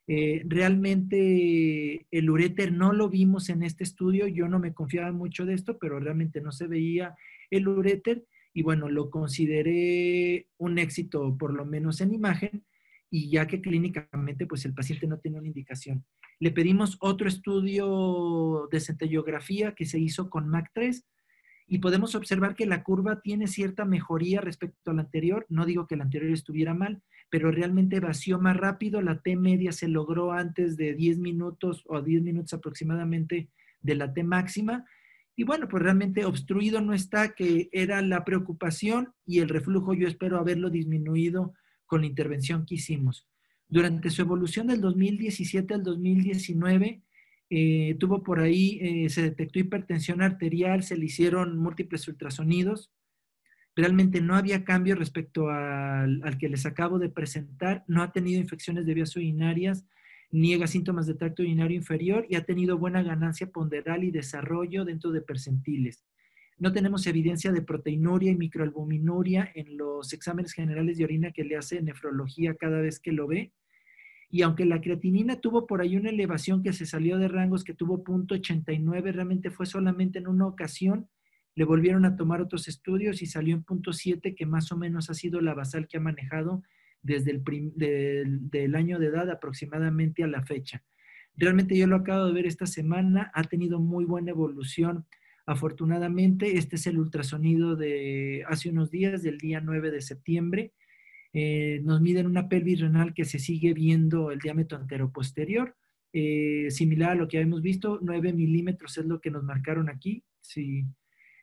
Realmente el uréter no lo vimos en este estudio, yo no me confiaba mucho de esto, pero realmente no se veía el uréter y bueno, lo consideré un éxito por lo menos en imagen, y ya que clínicamente pues el paciente no tenía una indicación. Le pedimos otro estudio de centellografía que se hizo con MAC3 y podemos observar que la curva tiene cierta mejoría respecto a la anterior. No digo que la anterior estuviera mal, pero realmente vació más rápido. La T media se logró antes de 10 minutos o 10 minutos aproximadamente de la T máxima. Y bueno, pues realmente obstruido no está, que era la preocupación, y el reflujo yo espero haberlo disminuido con la intervención que hicimos. Durante su evolución del 2017 al 2019, tuvo por ahí, se detectó hipertensión arterial, se le hicieron múltiples ultrasonidos. Realmente no había cambio respecto al que les acabo de presentar. No ha tenido infecciones de vías urinarias, niega síntomas de tracto urinario inferior y ha tenido buena ganancia ponderal y desarrollo dentro de percentiles. No tenemos evidencia de proteinuria y microalbuminuria en los exámenes generales de orina que le hace nefrología cada vez que lo ve. Y aunque la creatinina tuvo por ahí una elevación que se salió de rangos, que tuvo 0.89, realmente fue solamente en una ocasión le volvieron a tomar otros estudios y salió en 0.7, que más o menos ha sido la basal que ha manejado desde del año de edad aproximadamente a la fecha. Realmente yo lo acabo de ver esta semana, ha tenido muy buena evolución. Afortunadamente, este es el ultrasonido de hace unos días, del día 9 de septiembre. Nos miden una pelvis renal que se sigue viendo el diámetro anteroposterior, similar a lo que habíamos visto, 9 milímetros es lo que nos marcaron aquí. Sí.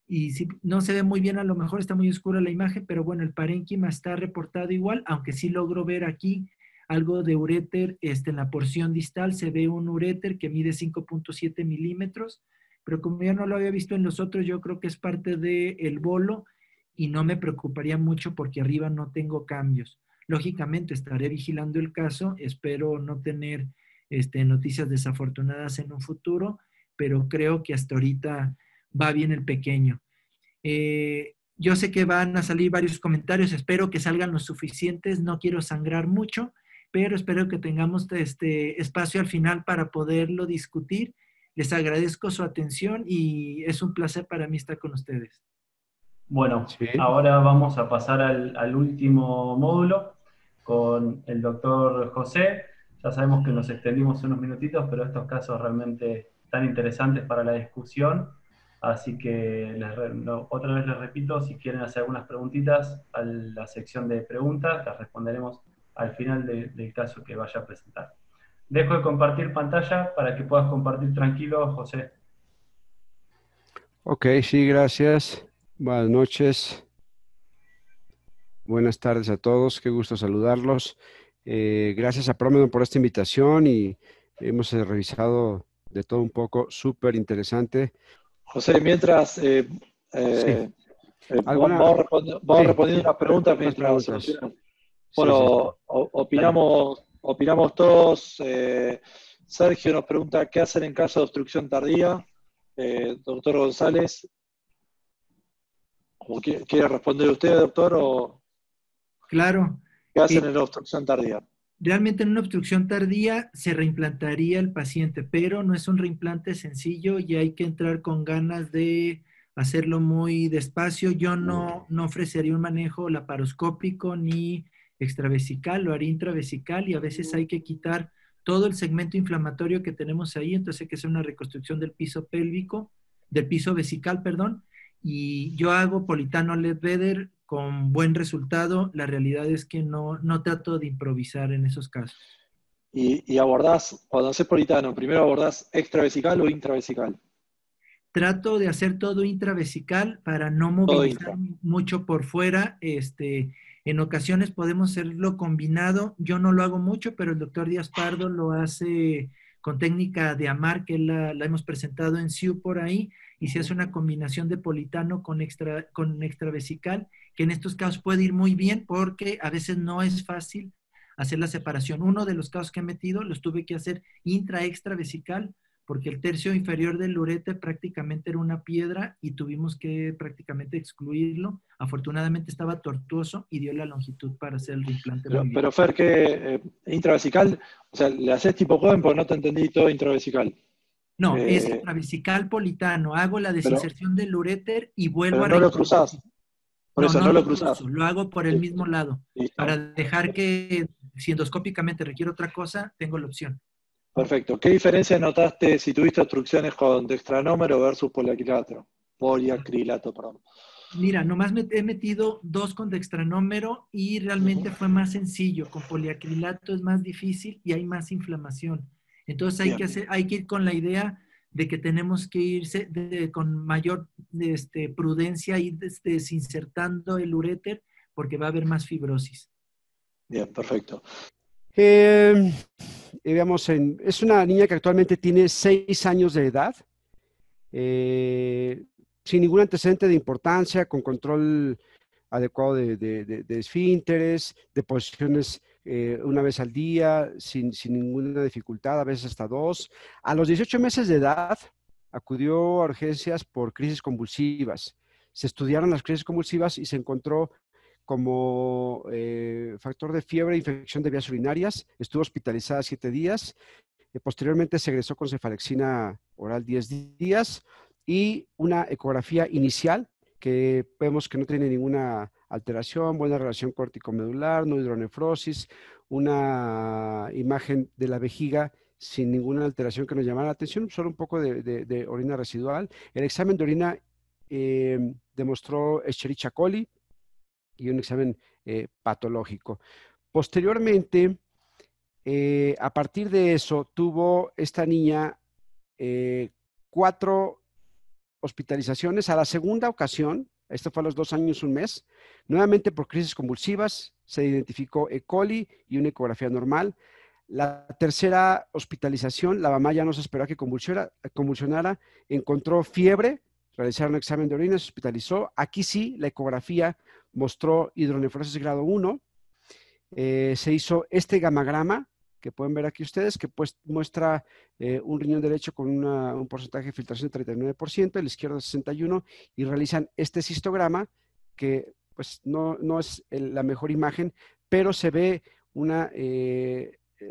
Y si no se ve muy bien, a lo mejor está muy oscura la imagen, pero bueno, el parénquima está reportado igual, aunque sí logro ver aquí algo de uréter en la porción distal. Se ve un uréter que mide 5.7 milímetros, pero como ya no lo había visto en los otros, yo creo que es parte del bolo y no me preocuparía mucho porque arriba no tengo cambios. Lógicamente estaré vigilando el caso, espero no tener noticias desafortunadas en un futuro, pero creo que hasta ahorita va bien el pequeño. Yo sé que van a salir varios comentarios, espero que salgan los suficientes, no quiero sangrar mucho, pero espero que tengamos este espacio al final para poderlo discutir. Les agradezco su atención y es un placer para mí estar con ustedes. Bueno, Sí. ahora vamos a pasar al último módulo con el doctor José. Ya sabemos que nos extendimos unos minutitos, pero estos casos realmente tan interesantes para la discusión. Así que otra vez les repito, si quieren hacer algunas preguntitas a la sección de preguntas, las responderemos al final del caso que vaya a presentar. Dejo de compartir pantalla para que puedas compartir tranquilo, José. Ok, sí, gracias. Buenas noches. Buenas tardes a todos, qué gusto saludarlos. Gracias a Promedon por esta invitación y hemos revisado de todo un poco, súper interesante. José, mientras Sí. vamos respondiendo unas preguntas mientras preguntas. Bueno, Sí. opinamos todos. Sergio nos pregunta, ¿qué hacer en caso de obstrucción tardía? Doctor González, ¿quiere responder usted, doctor? O Claro. ¿qué hacen en la obstrucción tardía? Realmente en una obstrucción tardía se reimplantaría el paciente, pero no es un reimplante sencillo y hay que entrar con ganas de hacerlo muy despacio. Yo no ofrecería un manejo laparoscópico ni extravesical, lo haría intravesical y a veces hay que quitar todo el segmento inflamatorio que tenemos ahí, entonces hay que hacer una reconstrucción del piso pélvico, del piso vesical, perdón, y yo hago Politano Ledbetter con buen resultado. La realidad es que no trato de improvisar en esos casos. Y abordás, cuando haces Politano, ¿primero abordás extravesical o intravesical? Trato de hacer todo intravesical para no movilizar mucho por fuera. En ocasiones podemos hacerlo combinado. Yo no lo hago mucho, pero el doctor Díaz Pardo lo hace con técnica de Amar, que la hemos presentado en SIU por ahí, y se hace una combinación de Politano con extravesical, que en estos casos puede ir muy bien porque a veces no es fácil hacer la separación. Uno de los casos que he metido los tuve que hacer intra-extravesical porque el tercio inferior del uréter prácticamente era una piedra y tuvimos que prácticamente excluirlo. Afortunadamente estaba tortuoso y dio la longitud para hacer el reimplante. Pero Fer, que intravesical, o sea, le haces tipo joven porque no te entendí todo intravesical. No, es intravesical Politano. Hago la desinserción del uréter y vuelvo a no lo cruzás. Por eso no lo cruzás. Lo hago por el mismo lado. Listo. Para dejar que si endoscópicamente requiere otra cosa, tengo la opción. Perfecto. ¿Qué diferencia notaste si tuviste obstrucciones con dextranómero versus poliacrilato? Perdón. Mira, nomás he metido 2 con dextranómero y realmente fue más sencillo. Con poliacrilato es más difícil y hay más inflamación. Entonces hay que ir con la idea de que tenemos que irse con mayor prudencia, ir desinsertando el uréter porque va a haber más fibrosis. Bien, perfecto. Digamos, es una niña que actualmente tiene 6 años de edad, sin ningún antecedente de importancia, con control adecuado de esfínteres, de posiciones una vez al día, sin ninguna dificultad, a veces hasta 2. A los 18 meses de edad acudió a urgencias por crisis convulsivas. Se estudiaron las crisis convulsivas y se encontró como factor de fiebre e infección de vías urinarias. Estuvo hospitalizada 7 días. Posteriormente se egresó con cefalexina oral 10 días y una ecografía inicial que vemos que no tiene ninguna alteración, buena relación córtico-medular, no hidronefrosis, una imagen de la vejiga sin ninguna alteración que nos llamara la atención, solo un poco de orina residual. El examen de orina demostró Escherichia coli y un examen patológico. Posteriormente, a partir de eso, tuvo esta niña 4 hospitalizaciones. A la segunda ocasión, esto fue a los 2 años, 1 mes, nuevamente por crisis convulsivas, se identificó E. coli y una ecografía normal. La tercera hospitalización, la mamá ya no se esperó a que convulsionara, encontró fiebre, realizaron un examen de orina, se hospitalizó. Aquí sí, la ecografía mostró hidronefrosis grado 1. Se hizo este gamagrama, que pueden ver aquí ustedes, que pues muestra un riñón derecho con un porcentaje de filtración de 39%, el izquierdo 61%, y realizan este cistograma, que pues no es la mejor imagen, pero se ve una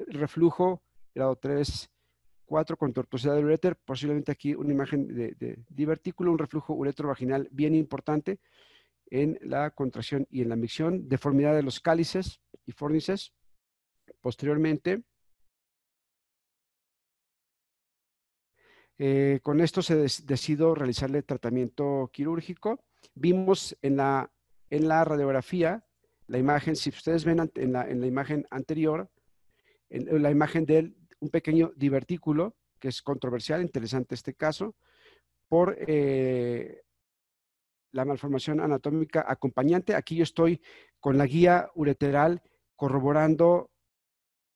reflujo grado 3, 4 con tortuosidad del uréter, posiblemente aquí una imagen de divertículo, un reflujo uretrovaginal bien importante en la contracción y en la micción, deformidad de los cálices y fórnices. Posteriormente, con esto se decidió realizarle tratamiento quirúrgico. Vimos en la radiografía la imagen, si ustedes ven en la imagen anterior, en la imagen de un pequeño divertículo, que es controversial, interesante este caso, por la malformación anatómica acompañante. Aquí yo estoy con la guía ureteral corroborando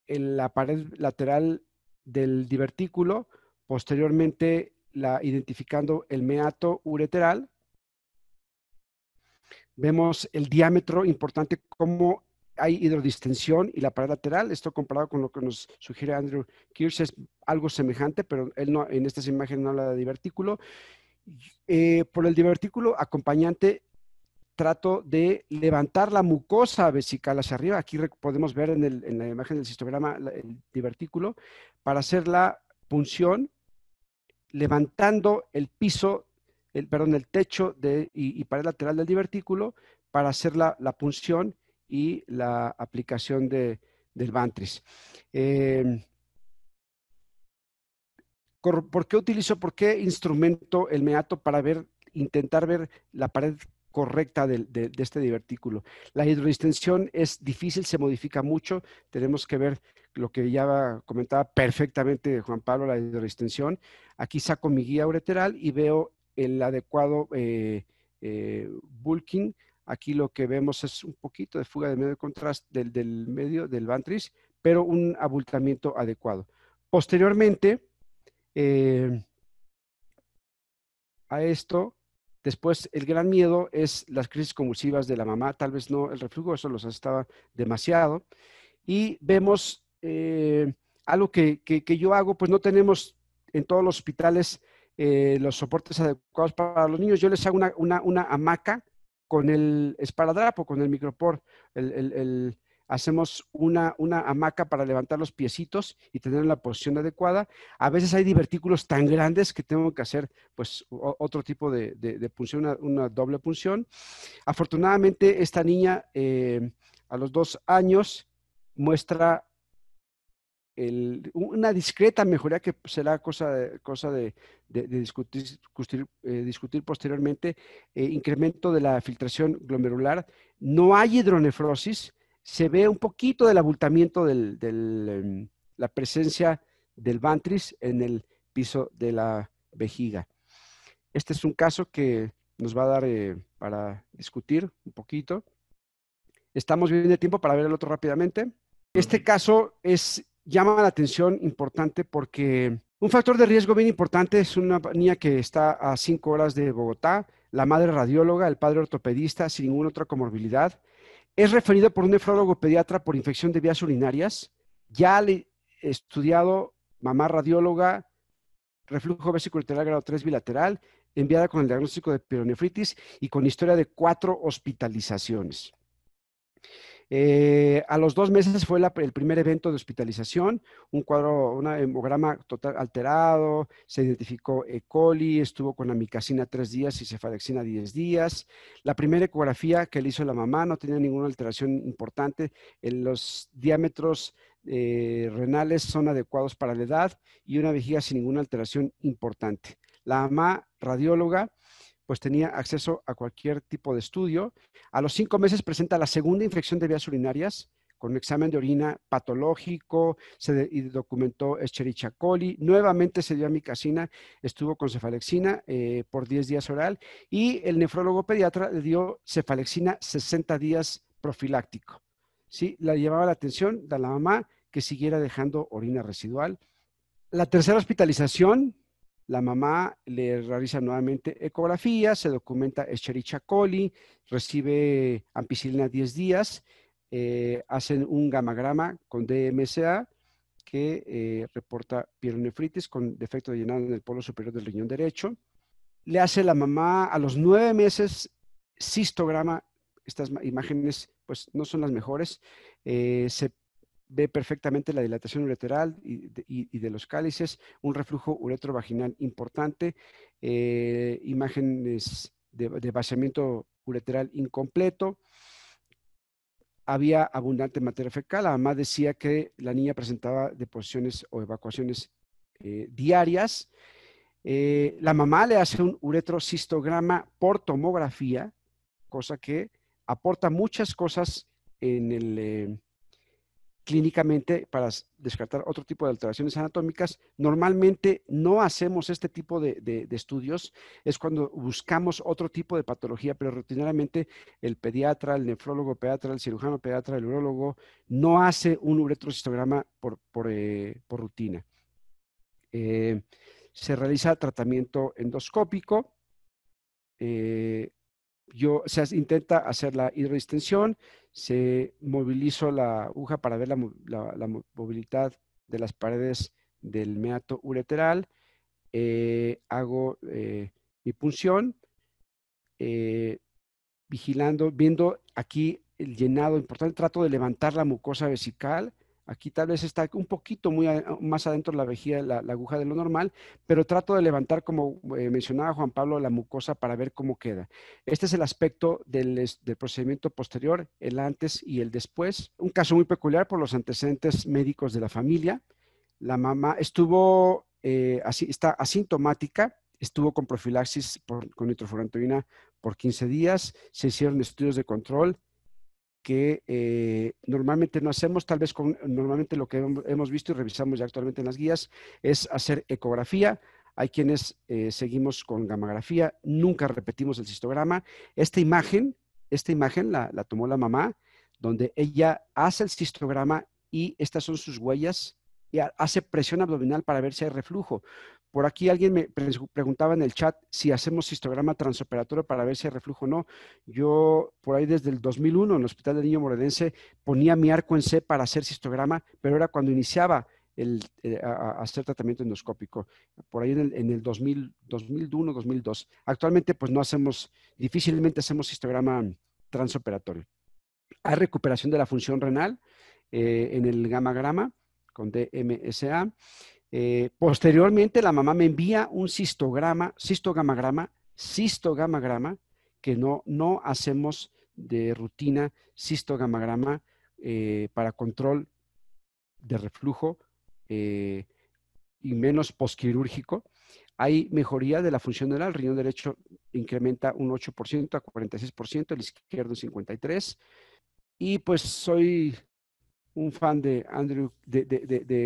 la pared lateral del divertículo, posteriormente identificando el meato ureteral. Vemos el diámetro importante, cómo hay hidrodistensión y la pared lateral. Esto comparado con lo que nos sugiere Andrew Kirsch es algo semejante, pero él no, en estas imágenes no habla de divertículo. Por el divertículo acompañante trato de levantar la mucosa vesical hacia arriba. Aquí podemos ver en la imagen del cistograma el divertículo, para hacer la punción, levantando el piso, el techo y pared lateral del divertículo, para hacer la punción y la aplicación del Bantris. ¿Por qué instrumento el meato? Para intentar ver la pared correcta de este divertículo. La hidrodistensión es difícil, se modifica mucho. Tenemos que ver lo que ya comentaba perfectamente Juan Pablo, la hidrodistensión. Aquí saco mi guía ureteral y veo el adecuado bulking. Aquí lo que vemos es un poquito de fuga de medio de contraste del medio del Bantris, pero un abultamiento adecuado. Posteriormente, a esto, después el gran miedo es las crisis convulsivas de la mamá, tal vez no el reflujo, eso los estaba demasiado. Y vemos algo que yo hago, pues no tenemos en todos los hospitales los soportes adecuados para los niños. Yo les hago una hamaca con el esparadrapo, con el micropor, hacemos una hamaca para levantar los piecitos y tener la posición adecuada. A veces hay divertículos tan grandes que tengo que hacer pues otro tipo de punción, una doble punción. Afortunadamente esta niña a los 2 años muestra una discreta mejoría, que será cosa de discutir posteriormente. Incremento de la filtración glomerular, no hay hidronefrosis, se ve un poquito del abultamiento la presencia del Bantris en el piso de la vejiga. Este es un caso que nos va a dar para discutir un poquito. Estamos bien de tiempo para ver el otro rápidamente. Este caso llama la atención importante porque un factor de riesgo bien importante es una niña que está a 5 horas de Bogotá, la madre radióloga, el padre ortopedista, sin ninguna otra comorbilidad. Es referida por un nefrólogo pediatra por infección de vías urinarias. Ya le he estudiado, mamá radióloga, reflujo vesicoureteral grado 3 bilateral, enviada con el diagnóstico de pielonefritis y con historia de 4 hospitalizaciones. A los 2 meses fue el primer evento de hospitalización, un hemograma total alterado, se identificó E. coli, estuvo con amicacina 3 días y cefalexina 10 días. La primera ecografía que le hizo la mamá no tenía ninguna alteración importante, los diámetros renales son adecuados para la edad y una vejiga sin ninguna alteración importante. La mamá radióloga pues tenía acceso a cualquier tipo de estudio. A los 5 meses presenta la segunda infección de vías urinarias con un examen de orina patológico, y documentó Escherichia coli, nuevamente se dio amicacina, estuvo con cefalexina por 10 días oral y el nefrólogo pediatra le dio cefalexina 60 días profiláctico. ¿Sí? La llevaba la atención de la mamá que siguiera dejando orina residual. La tercera hospitalización, la mamá le realiza nuevamente ecografía, se documenta Escherichia coli, recibe ampicilina 10 días, hacen un gamagrama con DMSA que reporta pielonefritis con defecto de llenado en el polo superior del riñón derecho. Le hace la mamá a los 9 meses cistograma. Estas imágenes pues no son las mejores. Se ve perfectamente la dilatación ureteral y de los cálices, un reflujo uretrovaginal importante, imágenes de vaciamiento ureteral incompleto. Había abundante materia fecal. La mamá decía que la niña presentaba deposiciones o evacuaciones diarias. La mamá le hace un uretrocistograma por tomografía, cosa que aporta muchas cosas en el clínicamente para descartar otro tipo de alteraciones anatómicas. Normalmente no hacemos este tipo de estudios, es cuando buscamos otro tipo de patología, pero rutinariamente el pediatra, el nefrólogo pediatra, el cirujano pediatra, el urólogo no hace un uretrocistograma por rutina. Se realiza tratamiento endoscópico, se intenta hacer la hidrodistensión, se movilizó la aguja para ver la movilidad de las paredes del meato ureteral, hago mi punción, vigilando, viendo aquí el llenado importante, trato de levantar la mucosa vesical. Aquí tal vez está un poquito más adentro de la vejiga, la aguja de lo normal, pero trato de levantar, como mencionaba Juan Pablo, la mucosa para ver cómo queda. Este es el aspecto del procedimiento posterior, el antes y el después. Un caso muy peculiar por los antecedentes médicos de la familia. La mamá está asintomática, estuvo con profilaxis con nitrofurantoína por 15 días, se hicieron estudios de control, que normalmente no hacemos, tal vez normalmente lo que hemos visto y revisamos ya actualmente en las guías es hacer ecografía. Hay quienes seguimos con gammagrafía, nunca repetimos el cistograma. Esta imagen la tomó la mamá, donde ella hace el cistograma y estas son sus huellas y hace presión abdominal para ver si hay reflujo. Por aquí alguien me preguntaba en el chat si hacemos cistograma transoperatorio para ver si hay reflujo o no. Yo por ahí desde el 2001 en el Hospital del Niño Morelense ponía mi arco en C para hacer cistograma, pero era cuando iniciaba a hacer tratamiento endoscópico, por ahí en el 2001, 2002. Actualmente pues difícilmente hacemos cistograma transoperatorio. Hay recuperación de la función renal en el gamagrama con DMSA. Posteriormente la mamá me envía un cistograma que no hacemos de rutina, cistogamagrama para control de reflujo y menos posquirúrgico. Hay mejoría de la función renal, el riñón derecho incrementa un 8% a 46%, el izquierdo 53%, y pues soy un fan de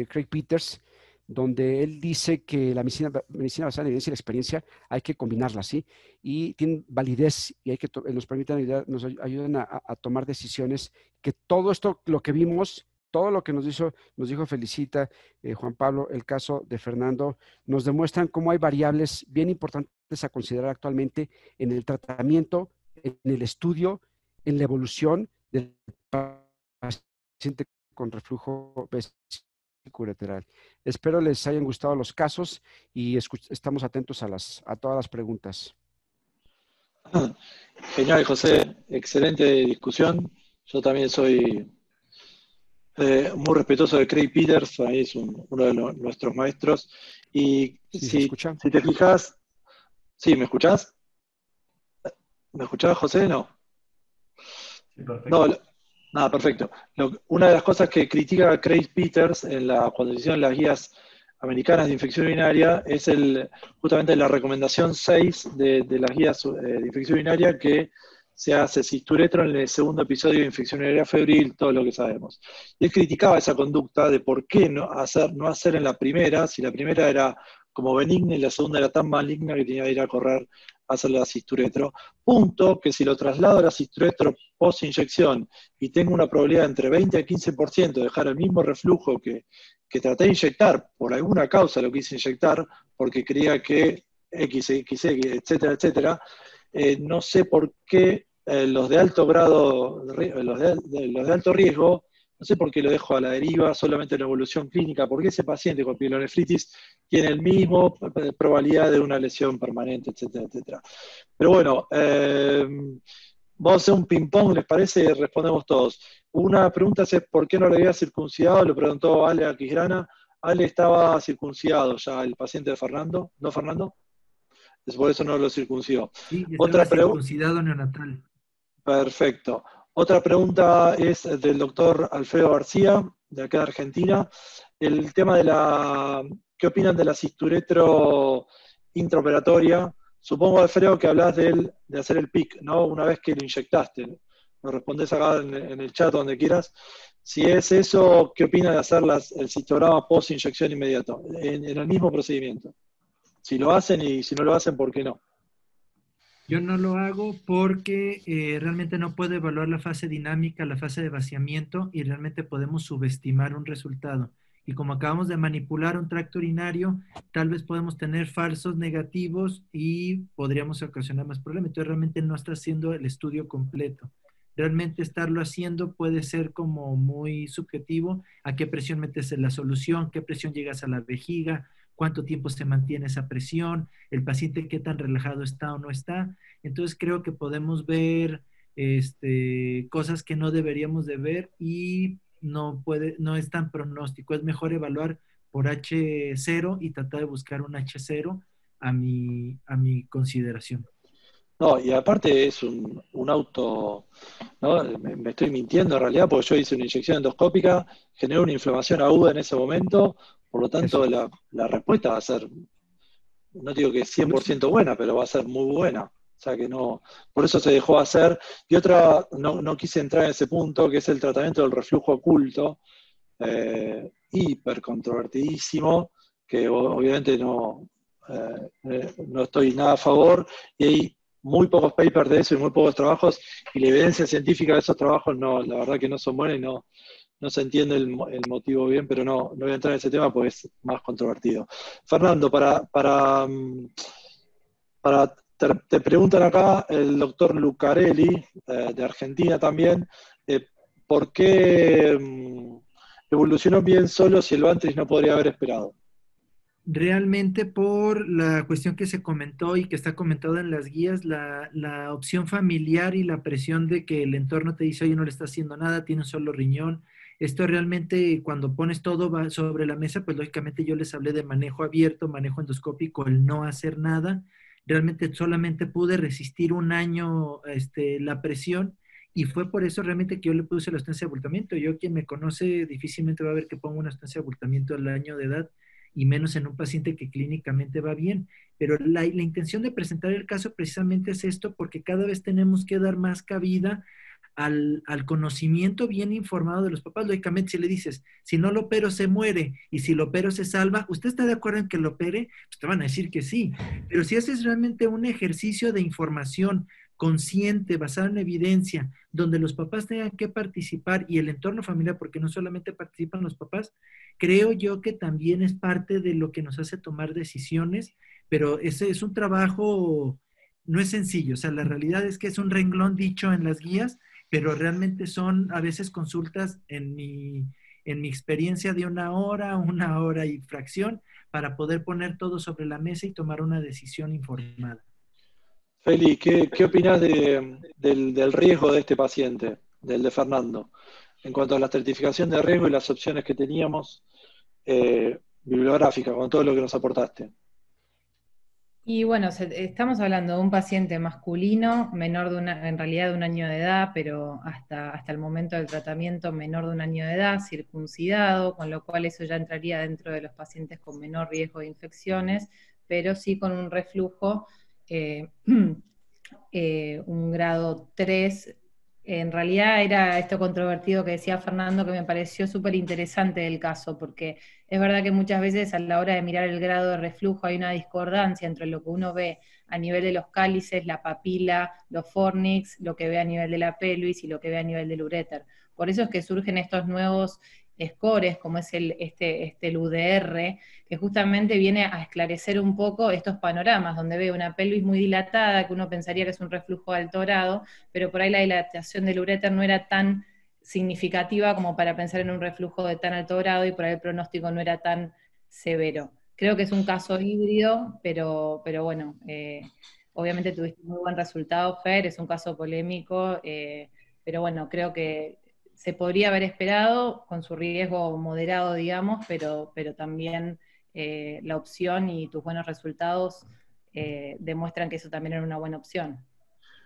Craig Peters, donde él dice que la medicina basada en evidencia y la experiencia hay que combinarla, ¿sí? Y tienen validez y nos permiten nos ayudan a tomar decisiones, que todo esto, lo que vimos, todo lo que nos dijo Felicita, Juan Pablo, el caso de Fernando, nos demuestran cómo hay variables bien importantes a considerar actualmente en el tratamiento, en el estudio, en la evolución del paciente con reflujo ureteral. Espero les hayan gustado los casos y estamos atentos a todas las preguntas. Genial, José. Excelente discusión. Yo también soy muy respetuoso de Craig Peters, para mí es uno de nuestros maestros. Y Sí, se escucha. si te fijas, ¿sí, me escuchás? ¿Me escuchás, José? No. Sí, perfecto. No, nada, perfecto. Una de las cosas que critica Craig Peters cuando hicieron las guías americanas de infección urinaria es justamente la recomendación 6 de las guías de infección urinaria, que se hace cisturetro en el segundo episodio de infección urinaria febril, todo lo que sabemos. Y él criticaba esa conducta de por qué no hacer en la primera, si la primera era como benigna y la segunda era tan maligna que tenía que ir a correr a hacer la cisturetro. Punto que si lo traslado a la cisturetro post inyección y tengo una probabilidad entre 20 a 15% de dejar el mismo reflujo que traté de inyectar, por alguna causa lo quise inyectar, porque creía que XX, etcétera, etcétera, no sé por qué los de alto grado, los de alto riesgo, no sé por qué lo dejo a la deriva, solamente en la evolución clínica, porque ese paciente con pielonefritis tiene el mismo probabilidad de una lesión permanente, etcétera, etcétera. Pero bueno, vamos a hacer un ping-pong, ¿les parece? Y respondemos todos. Una pregunta es ¿por qué no lo había circuncidado? Lo preguntó Ale Aquisgrana. Ale estaba circuncidado ya, el paciente de Fernando, ¿no, Fernando? Por eso no lo circuncidó. Sí, estaba Otra pregunta. circuncidado neonatal. Perfecto. Otra pregunta es del doctor Alfredo García, de acá de Argentina. El tema ¿qué opinan de la cisturetro intraoperatoria? Supongo, Alfredo, que hablas de hacer el PIC, ¿no? Una vez que lo inyectaste. Lo respondés acá en el chat, donde quieras. Si es eso, ¿qué opinan de hacer el cistograma post-inyección inmediato? En el mismo procedimiento. Si lo hacen y si no lo hacen, ¿por qué no? Yo no lo hago porque realmente no puedo evaluar la fase dinámica, la fase de vaciamiento y realmente podemos subestimar un resultado. Y como acabamos de manipular un tracto urinario, tal vez podemos tener falsos negativos y podríamos ocasionar más problemas. Entonces realmente no está haciendo el estudio completo. Realmente estarlo haciendo puede ser como muy subjetivo. ¿A qué presión metes en la solución? ¿Qué presión llegas a la vejiga? ¿Cuánto tiempo se mantiene esa presión? ¿El paciente qué tan relajado está o no está? Entonces creo que podemos ver cosas que no deberíamos de ver y no es tan pronóstico. Es mejor evaluar por H0 y tratar de buscar un H0 a mi consideración. No, y aparte es un auto, ¿no? Me estoy mintiendo en realidad, porque yo hice una inyección endoscópica, generó una inflamación aguda en ese momento, por lo tanto la respuesta va a ser, no digo que es 100% buena, pero va a ser muy buena. O sea que no, por eso se dejó hacer. Y otra, no quise entrar en ese punto, que es el tratamiento del reflujo oculto, hiper controvertidísimo, que obviamente no estoy nada a favor, y hay muy pocos papers de eso y muy pocos trabajos, y la evidencia científica de esos trabajos no, la verdad que no son buenas y no se entiende el motivo bien, pero no voy a entrar en ese tema porque es más controvertido. Fernando, te preguntan acá el doctor Lucarelli, de Argentina también, ¿por qué evolucionó bien solo si el Bantris no podría haber esperado? Realmente por la cuestión que se comentó y que está comentado en las guías, la opción familiar y la presión de que el entorno te dice, oye, no le está haciendo nada, tiene un solo riñón. Esto realmente, cuando pones todo sobre la mesa, pues lógicamente yo les hablé de manejo abierto, manejo endoscópico, el no hacer nada. Realmente solamente pude resistir un año la presión y fue por eso realmente que yo le puse la sustancia de abultamiento. Yo, quien me conoce, difícilmente va a ver que pongo una sustancia de abultamiento al año de edad, y menos en un paciente que clínicamente va bien. Pero la intención de presentar el caso precisamente es esto, porque cada vez tenemos que dar más cabida al conocimiento bien informado de los papás. Lógicamente, si le dices, si no lo opero se muere, y si lo opero se salva, ¿usted está de acuerdo en que lo opere? Pues te van a decir que sí. Pero si haces realmente un ejercicio de información consciente, basado en evidencia, donde los papás tengan que participar y el entorno familiar, porque no solamente participan los papás, creo yo que también es parte de lo que nos hace tomar decisiones, pero ese es un trabajo, no es sencillo. O sea, la realidad es que es un renglón dicho en las guías, pero realmente son a veces consultas en mi experiencia de una hora y fracción, para poder poner todo sobre la mesa y tomar una decisión informada. Feli, ¿qué opinás del riesgo de este paciente? del de Fernando. En cuanto a la estratificación de riesgo y las opciones que teníamos bibliográficas, con todo lo que nos aportaste. Y bueno, estamos hablando de un paciente masculino, menor en realidad de 1 año de edad, pero hasta el momento del tratamiento menor de 1 año de edad, circuncidado, con lo cual eso ya entraría dentro de los pacientes con menor riesgo de infecciones, pero sí con un reflujo, un grado 3. En realidad era esto controvertido que decía Fernando, que me pareció súper interesante del caso, porque es verdad que muchas veces a la hora de mirar el grado de reflujo hay una discordancia entre lo que uno ve a nivel de los cálices, la papila, los fornix, lo que ve a nivel de la pelvis y lo que ve a nivel del uréter. Por eso es que surgen estos nuevos scores, como es el UDR, que justamente viene a esclarecer un poco estos panoramas, donde ve una pelvis muy dilatada, que uno pensaría que es un reflujo de alto grado, pero por ahí la dilatación del uréter no era tan significativa como para pensar en un reflujo de tan alto grado, y por ahí el pronóstico no era tan severo. Creo que es un caso híbrido, pero bueno, obviamente tuviste muy buen resultado, Fer, es un caso polémico, pero bueno, creo que se podría haber esperado con su riesgo moderado, digamos, pero también la opción y tus buenos resultados demuestran que eso también era una buena opción.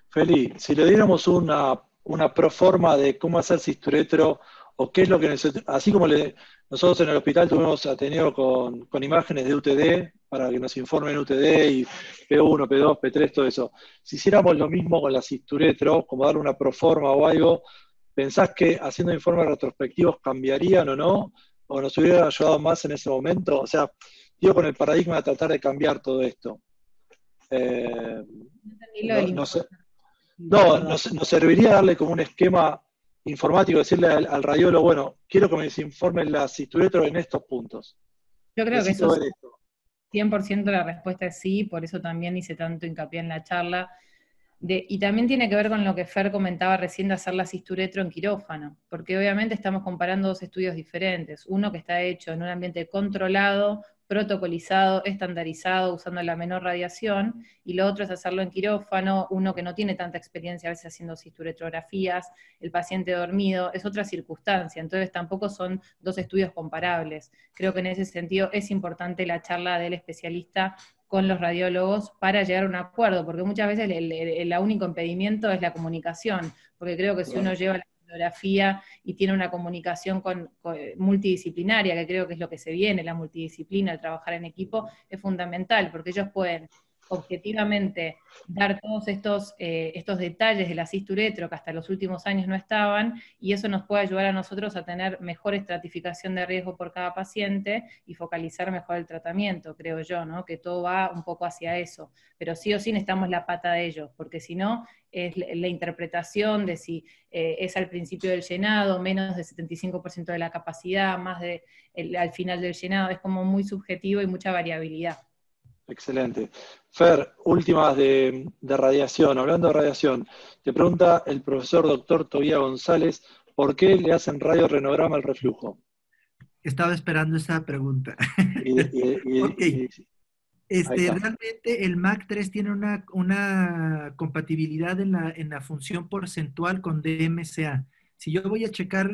Feli, si le diéramos una proforma de cómo hacer cisturetro, o qué es lo que necesitamos, así como nosotros en el hospital tuvimos atendido con imágenes de UTD, para que nos informen UTD y P1, P2, P3, todo eso. Si hiciéramos lo mismo con la cisturetro, como darle una proforma o algo, ¿pensás que haciendo informes retrospectivos cambiarían o no? ¿O nos hubiera ayudado más en ese momento? O sea, digo, con el paradigma de tratar de cambiar todo esto. No sé. No, nos serviría darle como un esquema informático, decirle al radiólogo, bueno, quiero que me informen la cisturetro en estos puntos. Yo creo Necesito que eso ver esto. 100% la respuesta es sí, por eso también hice tanto hincapié en la charla. Y también tiene que ver con lo que Fer comentaba recién de hacer la cisturetro en quirófano, porque obviamente estamos comparando dos estudios diferentes, uno que está hecho en un ambiente controlado, protocolizado, estandarizado, usando la menor radiación, y lo otro es hacerlo en quirófano, uno que no tiene tanta experiencia a veces haciendo cisturetrografías, el paciente dormido, es otra circunstancia, entonces tampoco son dos estudios comparables. Creo que en ese sentido es importante la charla del especialista con los radiólogos para llegar a un acuerdo, porque muchas veces el único impedimento es la comunicación, porque creo que si uno lleva la fotografía y tiene una comunicación multidisciplinaria, que creo que es lo que se viene, la multidisciplina, el trabajar en equipo, es fundamental, porque ellos pueden objetivamente dar todos estos detalles de la cisturetro que hasta los últimos años no estaban, y eso nos puede ayudar a nosotros a tener mejor estratificación de riesgo por cada paciente y focalizar mejor el tratamiento, creo yo, ¿no? Que todo va un poco hacia eso, pero sí o sí necesitamos la pata de ellos, porque si no, es la interpretación de si es al principio del llenado, menos del 75% de la capacidad, más al final del llenado, es como muy subjetivo y mucha variabilidad. Excelente. Fer, últimas de radiación. Hablando de radiación, te pregunta el profesor doctor Tobía González, ¿por qué le hacen radiorenograma al reflujo? Estaba esperando esa pregunta. Okay. Realmente el MAC3 tiene una compatibilidad en la función porcentual con DMCA. Si yo voy a checar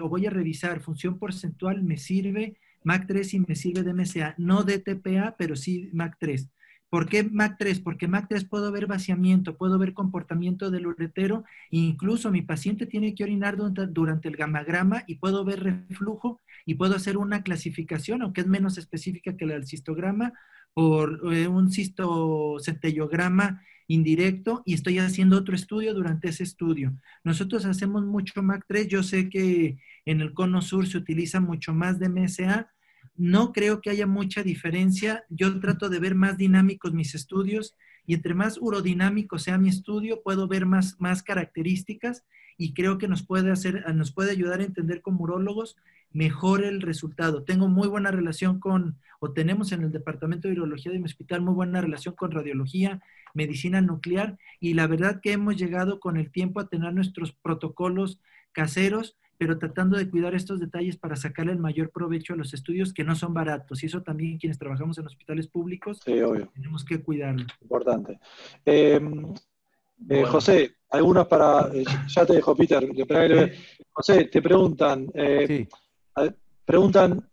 o voy a revisar función porcentual, me sirve MAC3 y me sirve DMCA, no DTPA, pero sí MAC3. ¿Por qué MAC3? Porque MAC3 puedo ver vaciamiento, puedo ver comportamiento del uretero, e incluso mi paciente tiene que orinar durante el gamagrama y puedo ver reflujo y puedo hacer una clasificación, aunque es menos específica que la del cistograma, por un cistocentellograma indirecto, y estoy haciendo otro estudio durante ese estudio. Nosotros hacemos mucho MAC3, yo sé que en el cono sur se utiliza mucho más DMSA, no creo que haya mucha diferencia, yo trato de ver más dinámicos mis estudios, y entre más urodinámico sea mi estudio, puedo ver más características, y creo que nos puede ayudar a entender como urólogos mejor el resultado. Tengo muy buena relación tenemos en el departamento de urología de mi hospital muy buena relación con radiología, medicina nuclear, y la verdad que hemos llegado con el tiempo a tener nuestros protocolos caseros, pero tratando de cuidar estos detalles para sacarle el mayor provecho a los estudios, que no son baratos, y eso también quienes trabajamos en hospitales públicos, sí, obvio, tenemos que cuidarlo. Importante. Bueno, José, algunas para, ya te dejo, Peter. José, te preguntan, Sí. preguntan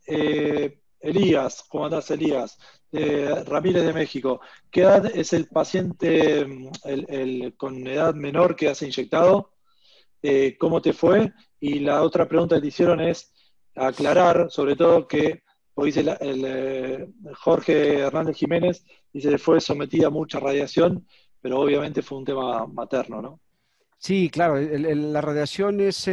Elías, ¿cómo andás, Elías? Ramírez de México, ¿qué edad es el paciente con edad menor que has inyectado? ¿Cómo te fue? Y la otra pregunta que te hicieron es aclarar, sobre todo que, porque dice Jorge Hernández Jiménez, dice, fue sometida a mucha radiación, pero obviamente fue un tema materno, ¿no? Sí, claro, la radiación es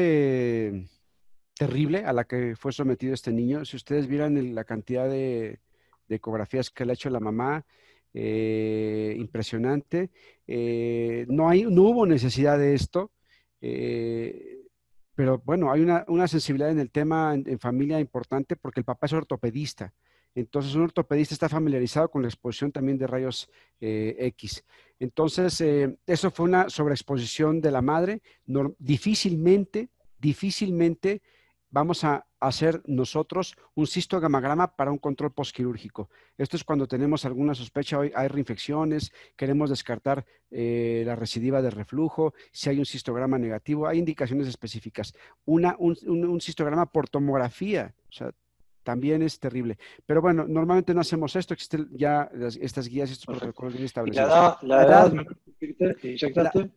terrible a la que fue sometido este niño. Si ustedes vieran la cantidad de ecografías que le ha hecho la mamá, impresionante. No hubo necesidad de esto, eh, pero bueno, hay una sensibilidad en el tema en familia importante porque el papá es ortopedista. Entonces, un ortopedista está familiarizado con la exposición también de rayos X. Entonces, eso fue una sobreexposición de la madre. Difícilmente vamos a hacer nosotros un cistogamagrama para un control postquirúrgico. Esto es cuando tenemos alguna sospecha, hoy hay reinfecciones, queremos descartar la recidiva de reflujo, si hay un cistograma negativo, hay indicaciones específicas. Un cistograma por tomografía, o sea, también es terrible. Pero bueno, normalmente no hacemos esto, existen ya estas guías, estos Perfecto. protocolos bien ¿Y establecidos. la edad que La- inyectaste?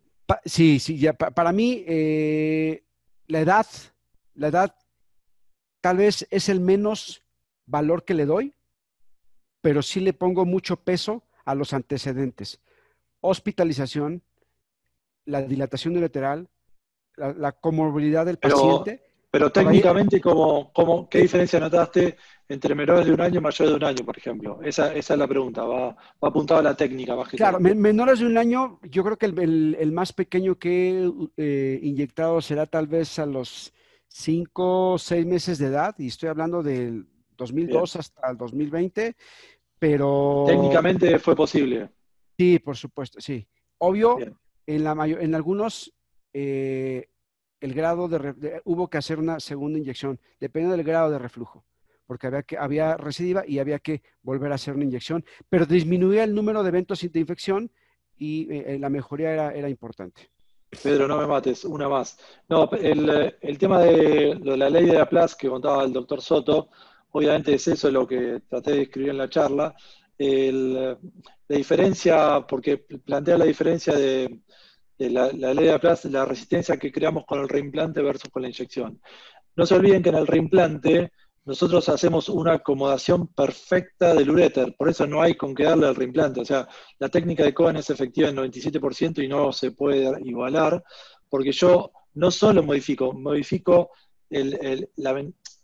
sí, sí, ya, para mí la edad, la edad tal vez es el menos valor que le doy, pero sí le pongo mucho peso a los antecedentes. Hospitalización, la dilatación ureteral, la comorbilidad del Pero, paciente. pero Por ahí, técnicamente, ¿qué diferencia notaste entre menores de un año y mayores de un año, por ejemplo? Esa es la pregunta, va apuntado a la técnica más que claro, todo. menores de un año, yo creo que el más pequeño que he inyectado será tal vez a los 5 o 6 meses de edad, y estoy hablando del Bien. 2002 hasta el 2020, pero Técnicamente fue posible. sí, por supuesto, sí. Obvio, Bien. en algunos el grado hubo que hacer una segunda inyección, dependiendo del grado de reflujo, porque había recidiva y había que volver a hacer una inyección, pero disminuía el número de eventos de infección y la mejoría era importante. Pedro, no me mates, una más. No, el tema de la ley de Laplace que contaba el doctor Soto, obviamente es eso lo que traté de escribir en la charla. La diferencia, porque plantea la diferencia de la ley de Laplace, la resistencia que creamos con el reimplante versus con la inyección. No se olviden que en el reimplante nosotros hacemos una acomodación perfecta del uréter, por eso no hay con qué darle al reimplante. O sea, la técnica de Cohen es efectiva en 97% y no se puede igualar, porque yo no solo modifico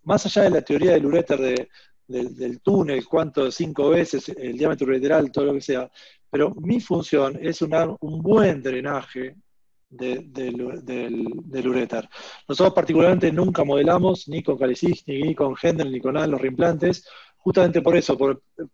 más allá de la teoría del uréter del túnel, cuánto, 5 veces el diámetro ureteral, todo lo que sea, pero mi función es un buen drenaje del uréter. Nosotros particularmente nunca modelamos ni con Calicix, ni con Hendel, ni con nada de los reimplantes, justamente por eso,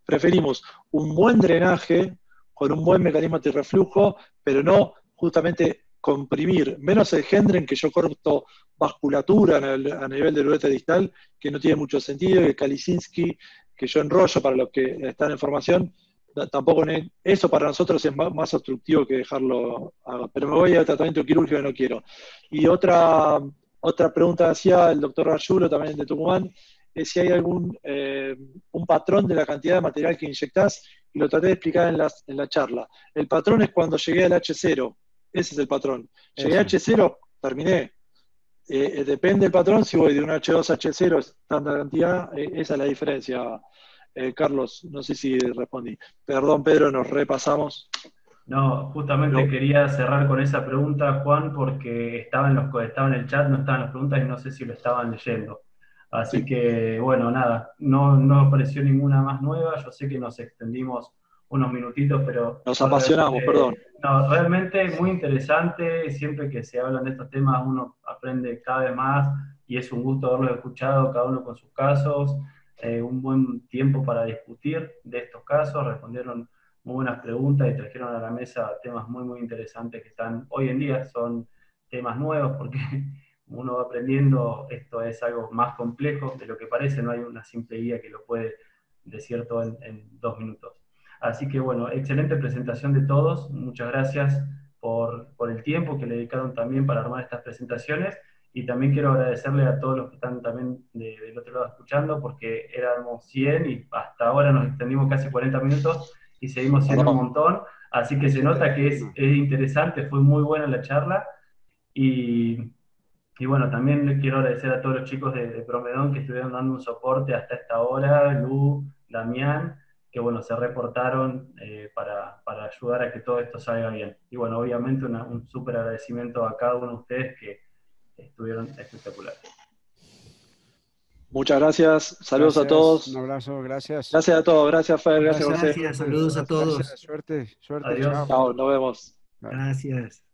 preferimos un buen drenaje con un buen mecanismo antirreflujo, pero no justamente comprimir, menos el Hendren que yo corto vasculatura a nivel del uréter distal, que no tiene mucho sentido, y el Kalisinski que yo enrollo para los que están en formación, tampoco eso para nosotros es más obstructivo que dejarlo, pero me voy al tratamiento quirúrgico que no quiero. Y otra pregunta hacía el doctor Rayulo, también de Tucumán, es si hay un patrón de la cantidad de material que inyectás, y lo traté de explicar en la charla. El patrón es cuando llegué al H0, ese es el patrón. Llegué a Eso. H0, terminé. Depende del patrón, si voy de un H2 a H0, tanta cantidad, esa es la diferencia. Carlos, no sé si respondí. Perdón, Pedro, nos repasamos. no, justamente Pero, quería cerrar con esa pregunta, Juan, porque estaba en el chat, no estaban las preguntas y no sé si lo estaban leyendo. Así sí, que, bueno, nada, no apareció ninguna más nueva. Yo sé que nos extendimos unos minutitos, pero nos fue apasionamos, perdón. no, realmente muy interesante. Siempre que se hablan de estos temas, uno aprende cada vez más y es un gusto haberlos escuchado, cada uno con sus casos. Un buen tiempo para discutir de estos casos, respondieron muy buenas preguntas y trajeron a la mesa temas muy, muy interesantes que están hoy en día, son temas nuevos porque uno va aprendiendo, esto es algo más complejo de lo que parece, no hay una simple guía que lo puede decir todo en 2 minutos. Así que bueno, excelente presentación de todos, muchas gracias por el tiempo que le dedicaron también para armar estas presentaciones, y también quiero agradecerle a todos los que están también del otro lado escuchando, porque éramos 100 y hasta ahora nos extendimos casi 40 minutos y seguimos siendo un montón, así que se nota que es interesante, fue muy buena la charla, y bueno, también le quiero agradecer a todos los chicos de Promedón que estuvieron dando un soporte hasta esta hora, Lu, Damián, que bueno, se reportaron para ayudar a que todo esto salga bien. Y bueno, obviamente un súper agradecimiento a cada uno de ustedes que estuvieron espectaculares. Muchas gracias, saludos a todos. Un abrazo, gracias. Gracias a todos, gracias Fer, gracias José. Gracias, saludos a todos. Gracias, suerte, Adiós. Chao, nos vemos. Gracias.